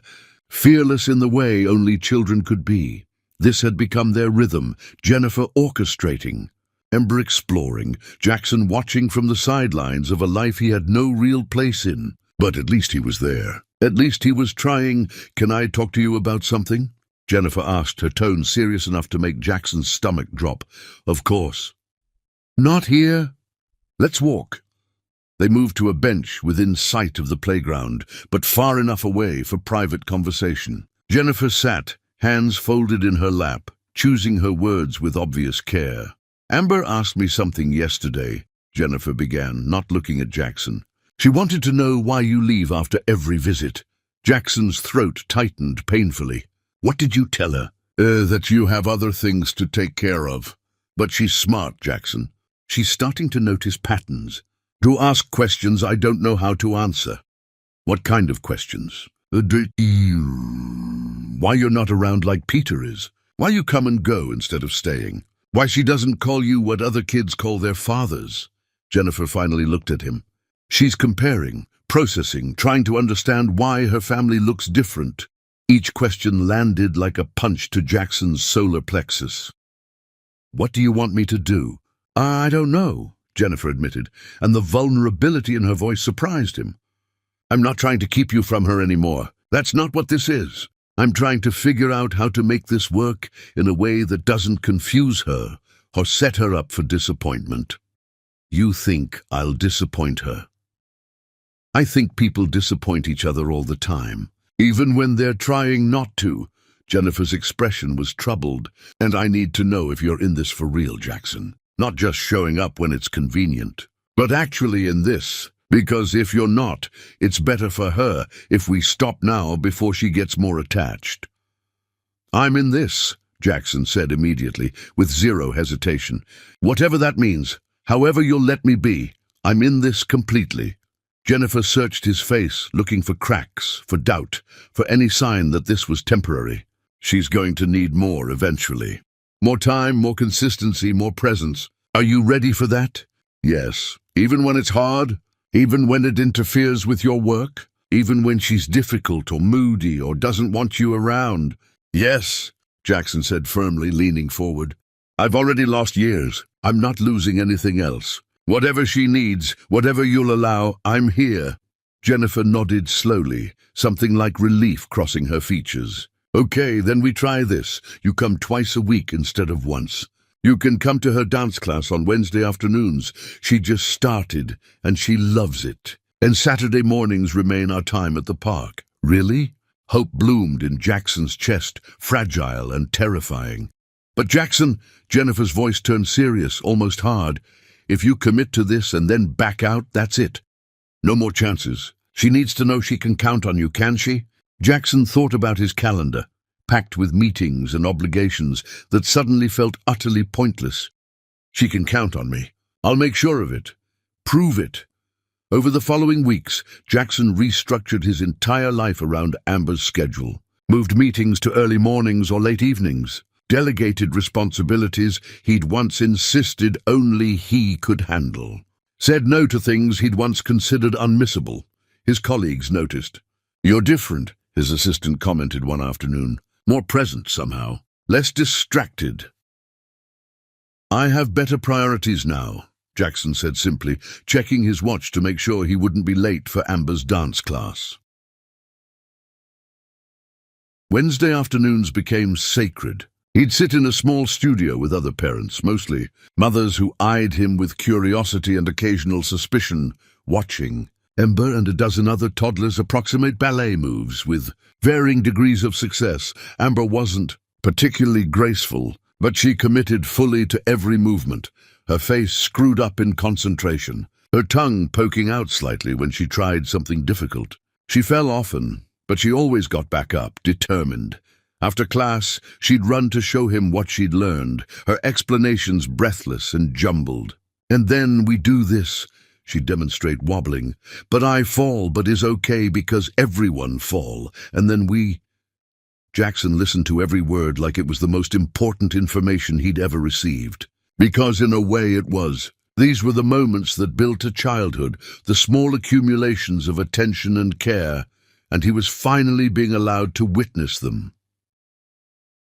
fearless in the way only children could be. This had become their rhythm, Jennifer orchestrating, Amber exploring, Jackson watching from the sidelines of a life he had no real place in. But at least he was there. At least he was trying. "Can I talk to you about something?" Jennifer asked, her tone serious enough to make Jackson's stomach drop. "Of course." "Not here." "Let's walk." They moved to a bench within sight of the playground, but far enough away for private conversation. Jennifer sat, hands folded in her lap, choosing her words with obvious care. "Amber asked me something yesterday," Jennifer began, not looking at Jackson. "She wanted to know why you leave after every visit." Jackson's throat tightened painfully. "What did you tell her?" That you have other things to take care of." "But she's smart, Jackson. She's starting to notice patterns. To ask questions I don't know how to answer." "What kind of questions?" "Why you're not around like Peter is. Why you come and go instead of staying. Why she doesn't call you what other kids call their fathers." Jennifer finally looked at him. She's comparing, processing, trying to understand why her family looks different. Each question landed like a punch to Jackson's solar plexus. "What do you want me to do?" "I don't know," Jennifer admitted, and the vulnerability in her voice surprised him. "I'm not trying to keep you from her anymore. That's not what this is. I'm trying to figure out how to make this work in a way that doesn't confuse her or set her up for disappointment." "You think I'll disappoint her?" "I think people disappoint each other all the time, even when they're trying not to." Jennifer's expression was troubled. "And I need to know if you're in this for real, Jackson. Not just showing up when it's convenient, but actually in this. Because if you're not, it's better for her if we stop now before she gets more attached." "I'm in this," Jackson said immediately, with zero hesitation. "Whatever that means, however you'll let me be, I'm in this completely." Jennifer searched his face, looking for cracks, for doubt, for any sign that this was temporary. She's going to need more eventually. More time, more consistency, more presence. Are you ready for that? "Yes. Even when it's hard? Even when it interferes with your work? Even when she's difficult or moody or doesn't want you around?" "Yes," Jackson said firmly, leaning forward. "I've already lost years. I'm not losing anything else. Whatever she needs, whatever you'll allow, I'm here." Jennifer nodded slowly, something like relief crossing her features. "Okay, then we try this. You come twice a week instead of once. You can come to her dance class on Wednesday afternoons. She just started, and she loves it. And Saturday mornings remain our time at the park." "Really?" Hope bloomed in Jackson's chest, fragile and terrifying. "But Jackson," Jennifer's voice turned serious, almost hard, "if you commit to this and then back out, that's it. No more chances. She needs to know she can count on you, can she?" Jackson thought about his calendar, packed with meetings and obligations that suddenly felt utterly pointless. "She can count on me. I'll make sure of it. Prove it." Over the following weeks, Jackson restructured his entire life around Amber's schedule, moved meetings to early mornings or late evenings, delegated responsibilities he'd once insisted only he could handle, said no to things he'd once considered unmissable. His colleagues noticed. "You're different," his assistant commented one afternoon. "More present somehow. Less distracted." "I have better priorities now," Jackson said simply, checking his watch to make sure he wouldn't be late for Amber's dance class. Wednesday afternoons became sacred. He'd sit in a small studio with other parents, mostly mothers who eyed him with curiosity and occasional suspicion, watching. Amber and a dozen other toddlers approximate ballet moves with varying degrees of success. Amber wasn't particularly graceful, but she committed fully to every movement, her face screwed up in concentration, her tongue poking out slightly when she tried something difficult. She fell often, but she always got back up, determined. After class, she'd run to show him what she'd learned, her explanations breathless and jumbled. "And then we do this," she'd demonstrate, wobbling. "But I fall, but is okay because everyone fall. And then we—" Jackson listened to every word like it was the most important information he'd ever received. Because in a way it was. These were the moments that built a childhood, the small accumulations of attention and care, and he was finally being allowed to witness them.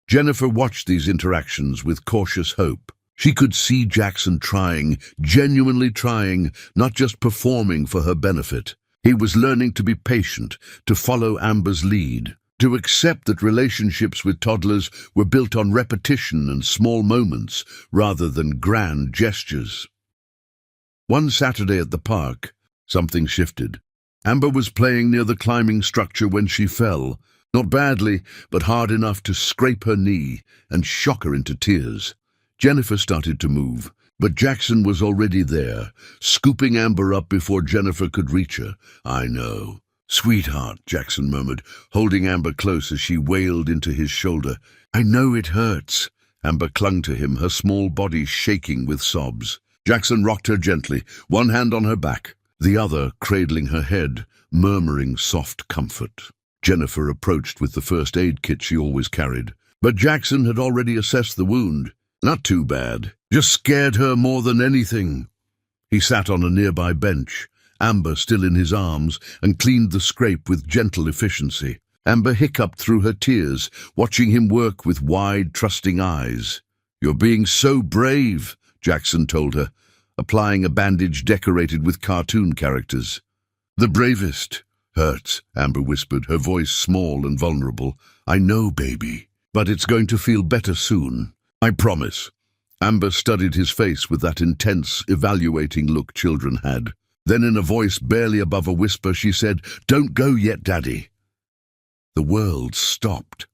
Jennifer watched these interactions with cautious hope. She could see Jackson trying, genuinely trying, not just performing for her benefit. He was learning to be patient, to follow Amber's lead, to accept that relationships with toddlers were built on repetition and small moments rather than grand gestures. One Saturday at the park, something shifted. Amber was playing near the climbing structure when she fell, not badly, but hard enough to scrape her knee and shock her into tears. Jennifer started to move, but Jackson was already there, scooping Amber up before Jennifer could reach her. "I know. Sweetheart," Jackson murmured, holding Amber close as she wailed into his shoulder. "I know it hurts." Amber clung to him, her small body shaking with sobs. Jackson rocked her gently, one hand on her back, the other cradling her head, murmuring soft comfort. Jennifer approached with the first aid kit she always carried, but Jackson had already assessed the wound. Not too bad, just scared her more than anything. He sat on a nearby bench, Amber still in his arms, and cleaned the scrape with gentle efficiency. Amber hiccuped through her tears, watching him work with wide, trusting eyes. "You're being so brave," Jackson told her, applying a bandage decorated with cartoon characters. "The bravest." "Hurts," Amber whispered, her voice small and vulnerable. "I know, baby, but it's going to feel better soon. I promise." Amber studied his face with that intense, evaluating look children had. Then in a voice barely above a whisper, she said, "Don't go yet, Daddy." The world stopped.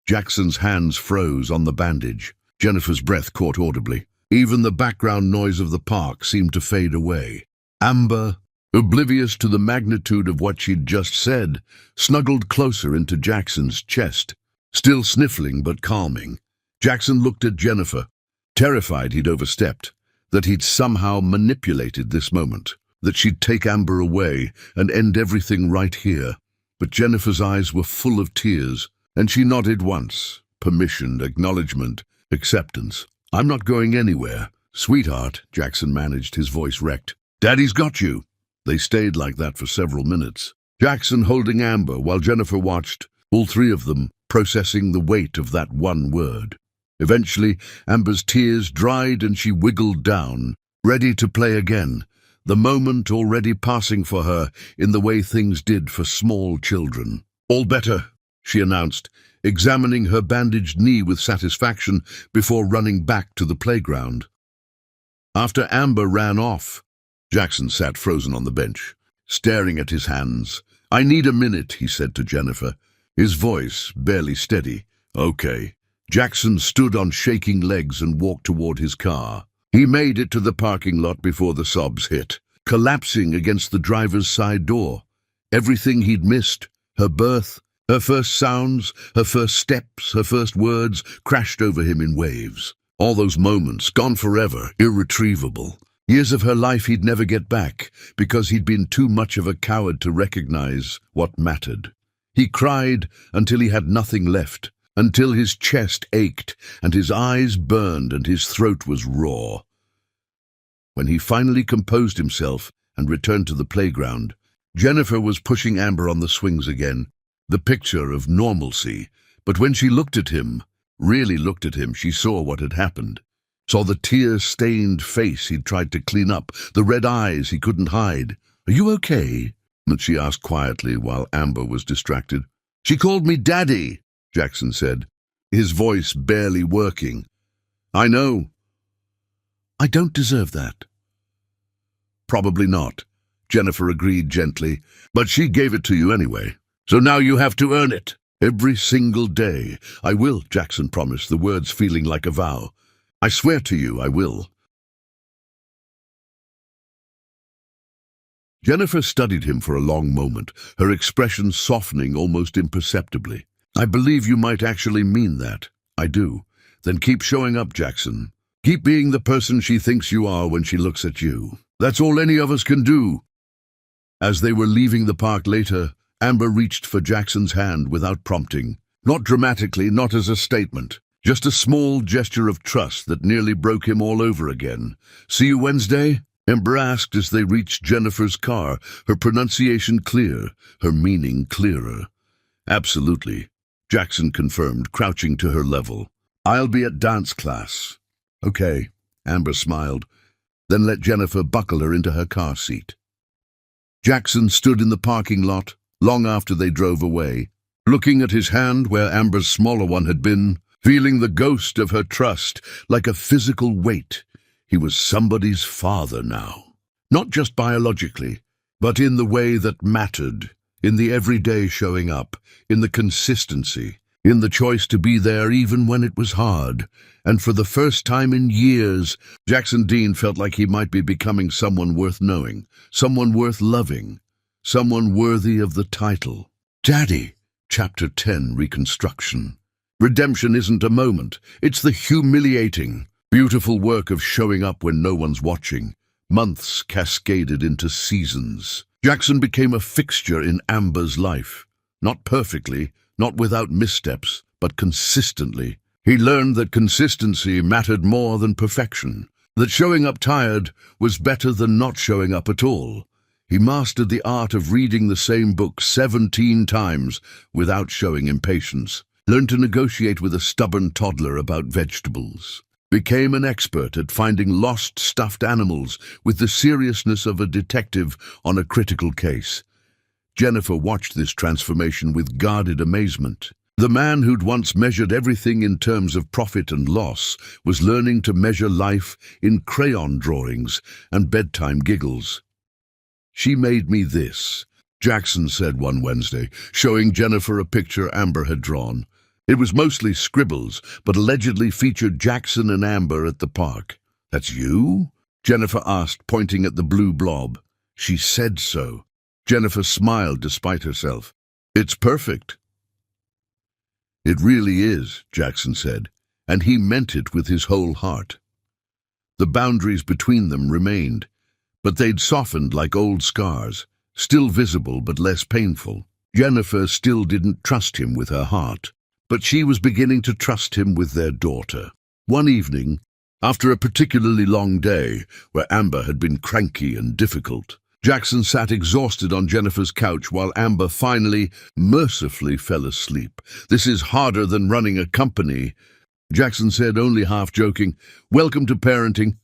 Jackson's hands froze on the bandage. Jennifer's breath caught audibly. Even the background noise of the park seemed to fade away. Amber, oblivious to the magnitude of what she'd just said, snuggled closer into Jackson's chest, still sniffling but calming. Jackson looked at Jennifer, terrified he'd overstepped, that he'd somehow manipulated this moment, that she'd take Amber away and end everything right here. But Jennifer's eyes were full of tears, and she nodded once, permission, acknowledgement, acceptance. "I'm not going anywhere." "Sweetheart," Jackson managed, his voice wrecked. "Daddy's got you." They stayed like that for several minutes, Jackson holding Amber while Jennifer watched, all three of them processing the weight of that one word. Eventually, Amber's tears dried and she wiggled down, ready to play again, the moment already passing for her in the way things did for small children. "All better," she announced, examining her bandaged knee with satisfaction before running back to the playground. After Amber ran off, Jackson sat frozen on the bench, staring at his hands. "I need a minute," he said to Jennifer, his voice barely steady. "Okay." Jackson stood on shaking legs and walked toward his car. He made it to the parking lot before the sobs hit, collapsing against the driver's side door. Everything he'd missed, her birth, her first sounds, her first steps, her first words, crashed over him in waves. All those moments, gone forever, irretrievable. Years of her life he'd never get back, because he'd been too much of a coward to recognize what mattered. He cried until he had nothing left, until his chest ached and his eyes burned and his throat was raw. When he finally composed himself and returned to the playground, Jennifer was pushing Amber on the swings again, the picture of normalcy. But when she looked at him, really looked at him, she saw what had happened. Saw the tear-stained face he'd tried to clean up, the red eyes he couldn't hide. "Are you okay?" she asked quietly while Amber was distracted. "She called me Daddy," Jackson said, his voice barely working. "I know." "I don't deserve that." "Probably not," Jennifer agreed gently, "but she gave it to you anyway. So now you have to earn it. Every single day." "I will," Jackson promised, the words feeling like a vow. "I swear to you, I will." Jennifer studied him for a long moment, her expression softening almost imperceptibly. "I believe you might actually mean that." "I do." "Then keep showing up, Jackson. Keep being the person she thinks you are when she looks at you. That's all any of us can do." As they were leaving the park later, Amber reached for Jackson's hand without prompting. Not dramatically, not as a statement. Just a small gesture of trust that nearly broke him all over again. "See you Wednesday?" Amber asked as they reached Jennifer's car, her pronunciation clear, her meaning clearer. "Absolutely," Jackson confirmed, crouching to her level. "I'll be at dance class." "Okay," Amber smiled, then let Jennifer buckle her into her car seat. Jackson stood in the parking lot long after they drove away, looking at his hand where Amber's smaller one had been, feeling the ghost of her trust like a physical weight. He was somebody's father now. Not just biologically, but in the way that mattered, in the everyday showing up, in the consistency, in the choice to be there even when it was hard. And for the first time in years, Jackson Dean felt like he might be becoming someone worth knowing, someone worth loving, someone worthy of the title. Daddy, Chapter 10, Reconstruction. Redemption isn't a moment, it's the humiliating, beautiful work of showing up when no one's watching. Months cascaded into seasons. Jackson became a fixture in Amber's life. Not perfectly, not without missteps, but consistently. He learned that consistency mattered more than perfection, that showing up tired was better than not showing up at all. He mastered the art of reading the same book 17 times without showing impatience, learned to negotiate with a stubborn toddler about vegetables, became an expert at finding lost stuffed animals with the seriousness of a detective on a critical case. Jennifer watched this transformation with guarded amazement. The man who'd once measured everything in terms of profit and loss was learning to measure life in crayon drawings and bedtime giggles. "She made me this," Jackson said one Wednesday, showing Jennifer a picture Amber had drawn. It was mostly scribbles, but allegedly featured Jackson and Amber at the park. "That's you?" Jennifer asked, pointing at the blue blob. "She said so." Jennifer smiled despite herself. "It's perfect." "It really is," Jackson said, and he meant it with his whole heart. The boundaries between them remained, but they'd softened like old scars, still visible but less painful. Jennifer still didn't trust him with her heart, but she was beginning to trust him with their daughter. One evening, after a particularly long day where Amber had been cranky and difficult, Jackson sat exhausted on Jennifer's couch while Amber finally, mercifully fell asleep. "This is harder than running a company," Jackson said, only half joking. "Welcome to parenting,"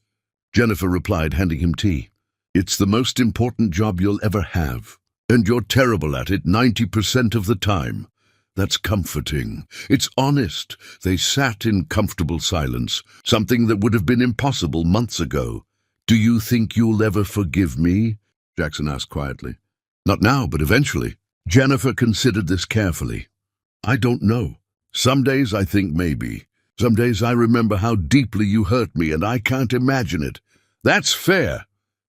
Jennifer replied, handing him tea. "It's the most important job you'll ever have, and you're terrible at it 90% of the time." That's comforting. It's honest. They sat in comfortable silence, something that would have been impossible months ago. "Do you think you'll ever forgive me?" Jackson asked quietly. "Not now, but eventually." Jennifer considered this carefully. "I don't know. Some days I think maybe. Some days I remember how deeply you hurt me and I can't imagine it." "That's fair."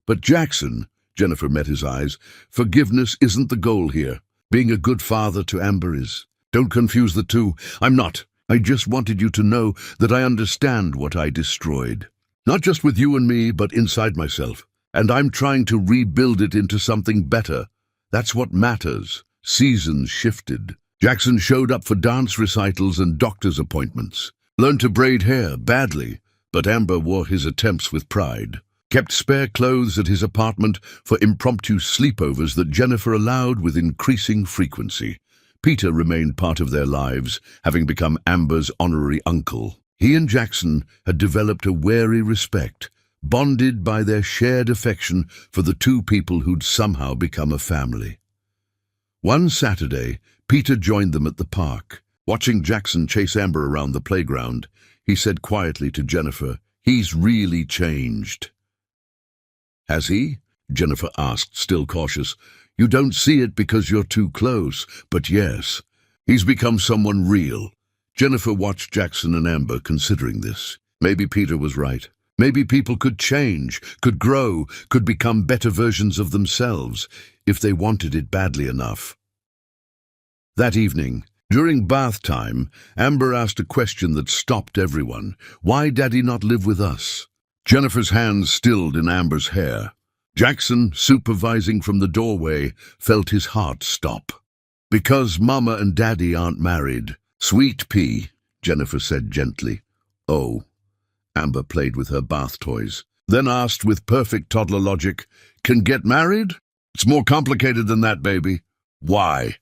"But Jackson," Jennifer met his eyes, "forgiveness isn't the goal here. Being a good father to Amber is. Don't confuse the two. I'm not. I just wanted you to know that I understand what I destroyed. Not just with you and me, but inside myself. And I'm trying to rebuild it into something better. That's what matters." Seasons shifted. Jackson showed up for dance recitals and doctor's appointments. Learned to braid hair badly, but Amber wore his attempts with pride. Kept spare clothes at his apartment for impromptu sleepovers that Jennifer allowed with increasing frequency. Peter remained part of their lives, having become Amber's honorary uncle. He and Jackson had developed a wary respect, bonded by their shared affection for the two people who'd somehow become a family. One Saturday, Peter joined them at the park. Watching Jackson chase Amber around the playground, he said quietly to Jennifer, "He's really changed." "Has he?" Jennifer asked, still cautious. "You don't see it because you're too close, but yes, he's become someone real." Jennifer watched Jackson and Amber considering this. Maybe Peter was right. Maybe people could change, could grow, could become better versions of themselves, if they wanted it badly enough. That evening, during bath time, Amber asked a question that stopped everyone. "Why Daddy not live with us?" Jennifer's hands stilled in Amber's hair. Jackson, supervising from the doorway, felt his heart stop. "Because Mama and Daddy aren't married." "Sweet pea," Jennifer said gently. Oh. Amber played with her bath toys, then asked with perfect toddler logic, Can get married? It's more complicated than that, baby. Why?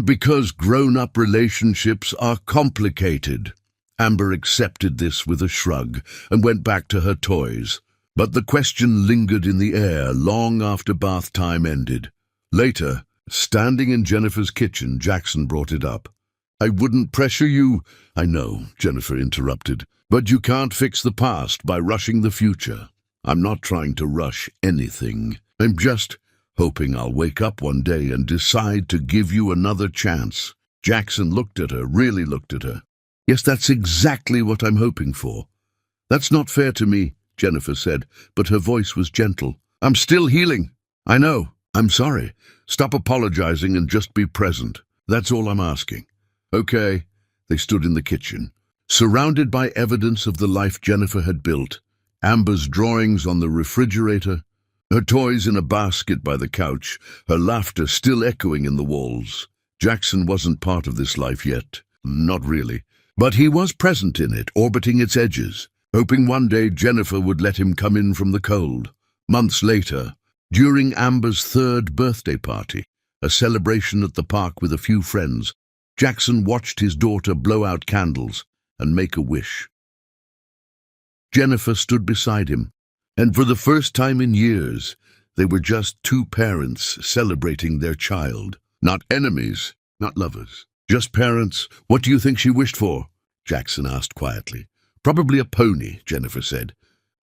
Because grown-up relationships are complicated. Amber accepted this with a shrug and went back to her toys. But the question lingered in the air long after bath time ended. Later, standing in Jennifer's kitchen, Jackson brought it up. I wouldn't pressure you. I know, Jennifer interrupted. But you can't fix the past by rushing the future. I'm not trying to rush anything. I'm just hoping I'll wake up one day and decide to give you another chance. Jackson looked at her, really looked at her. Yes, that's exactly what I'm hoping for. That's not fair to me, Jennifer said, but her voice was gentle. I'm still healing. I know. I'm sorry. Stop apologizing and just be present. That's all I'm asking. Okay. They stood in the kitchen, surrounded by evidence of the life Jennifer had built. Amber's drawings on the refrigerator, her toys in a basket by the couch, her laughter still echoing in the walls. Jackson wasn't part of this life yet. Not really. But he was present in it, orbiting its edges, hoping one day Jennifer would let him come in from the cold. Months later, during Amber's 3rd birthday party, a celebration at the park with a few friends, Jackson watched his daughter blow out candles and make a wish. Jennifer stood beside him, and for the first time in years, they were just two parents celebrating their child. Not enemies, not lovers. Just parents. What do you think she wished for? Jackson asked quietly. Probably a pony, Jennifer said,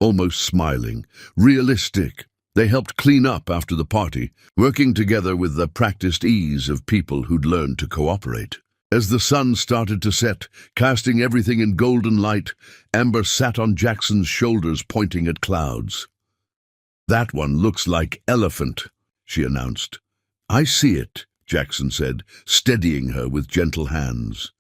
almost smiling. Realistic. They helped clean up after the party, working together with the practiced ease of people who'd learned to cooperate. As the sun started to set, casting everything in golden light, Amber sat on Jackson's shoulders, pointing at clouds. That one looks like elephant, she announced. I see it, Jackson said, steadying her with gentle hands.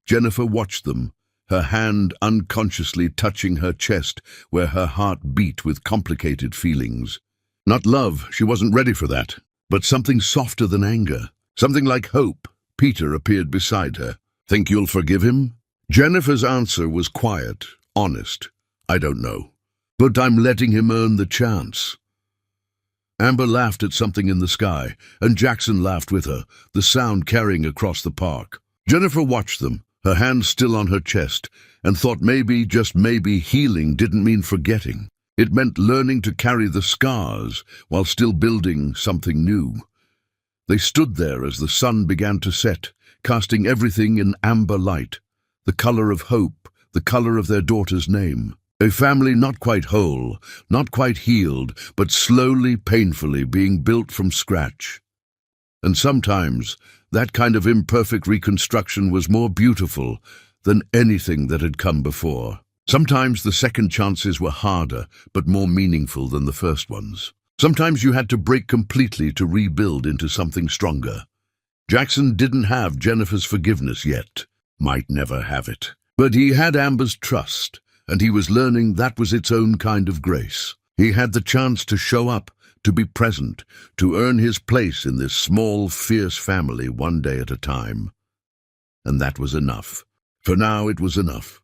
Jennifer watched them, her hand unconsciously touching her chest where her heart beat with complicated feelings. Not love, she wasn't ready for that, but something softer than anger, something like hope. Peter appeared beside her. Think you'll forgive him? Jennifer's answer was quiet, honest. I don't know, but I'm letting him earn the chance. Amber laughed at something in the sky, and Jackson laughed with her, the sound carrying across the park. Jennifer watched them, her hand still on her chest, and thought maybe, just maybe, healing didn't mean forgetting. It meant learning to carry the scars while still building something new. They stood there as the sun began to set, casting everything in amber light, the color of hope, the color of their daughter's name. A family not quite whole, not quite healed, but slowly, painfully being built from scratch. And sometimes that kind of imperfect reconstruction was more beautiful than anything that had come before. Sometimes the second chances were harder, but more meaningful than the first ones. Sometimes you had to break completely to rebuild into something stronger. Jackson didn't have Jennifer's forgiveness yet, might never have it. But he had Amber's trust, and he was learning that was its own kind of grace. He had the chance to show up, to be present, to earn his place in this small, fierce family one day at a time. And that was enough. For now, it was enough.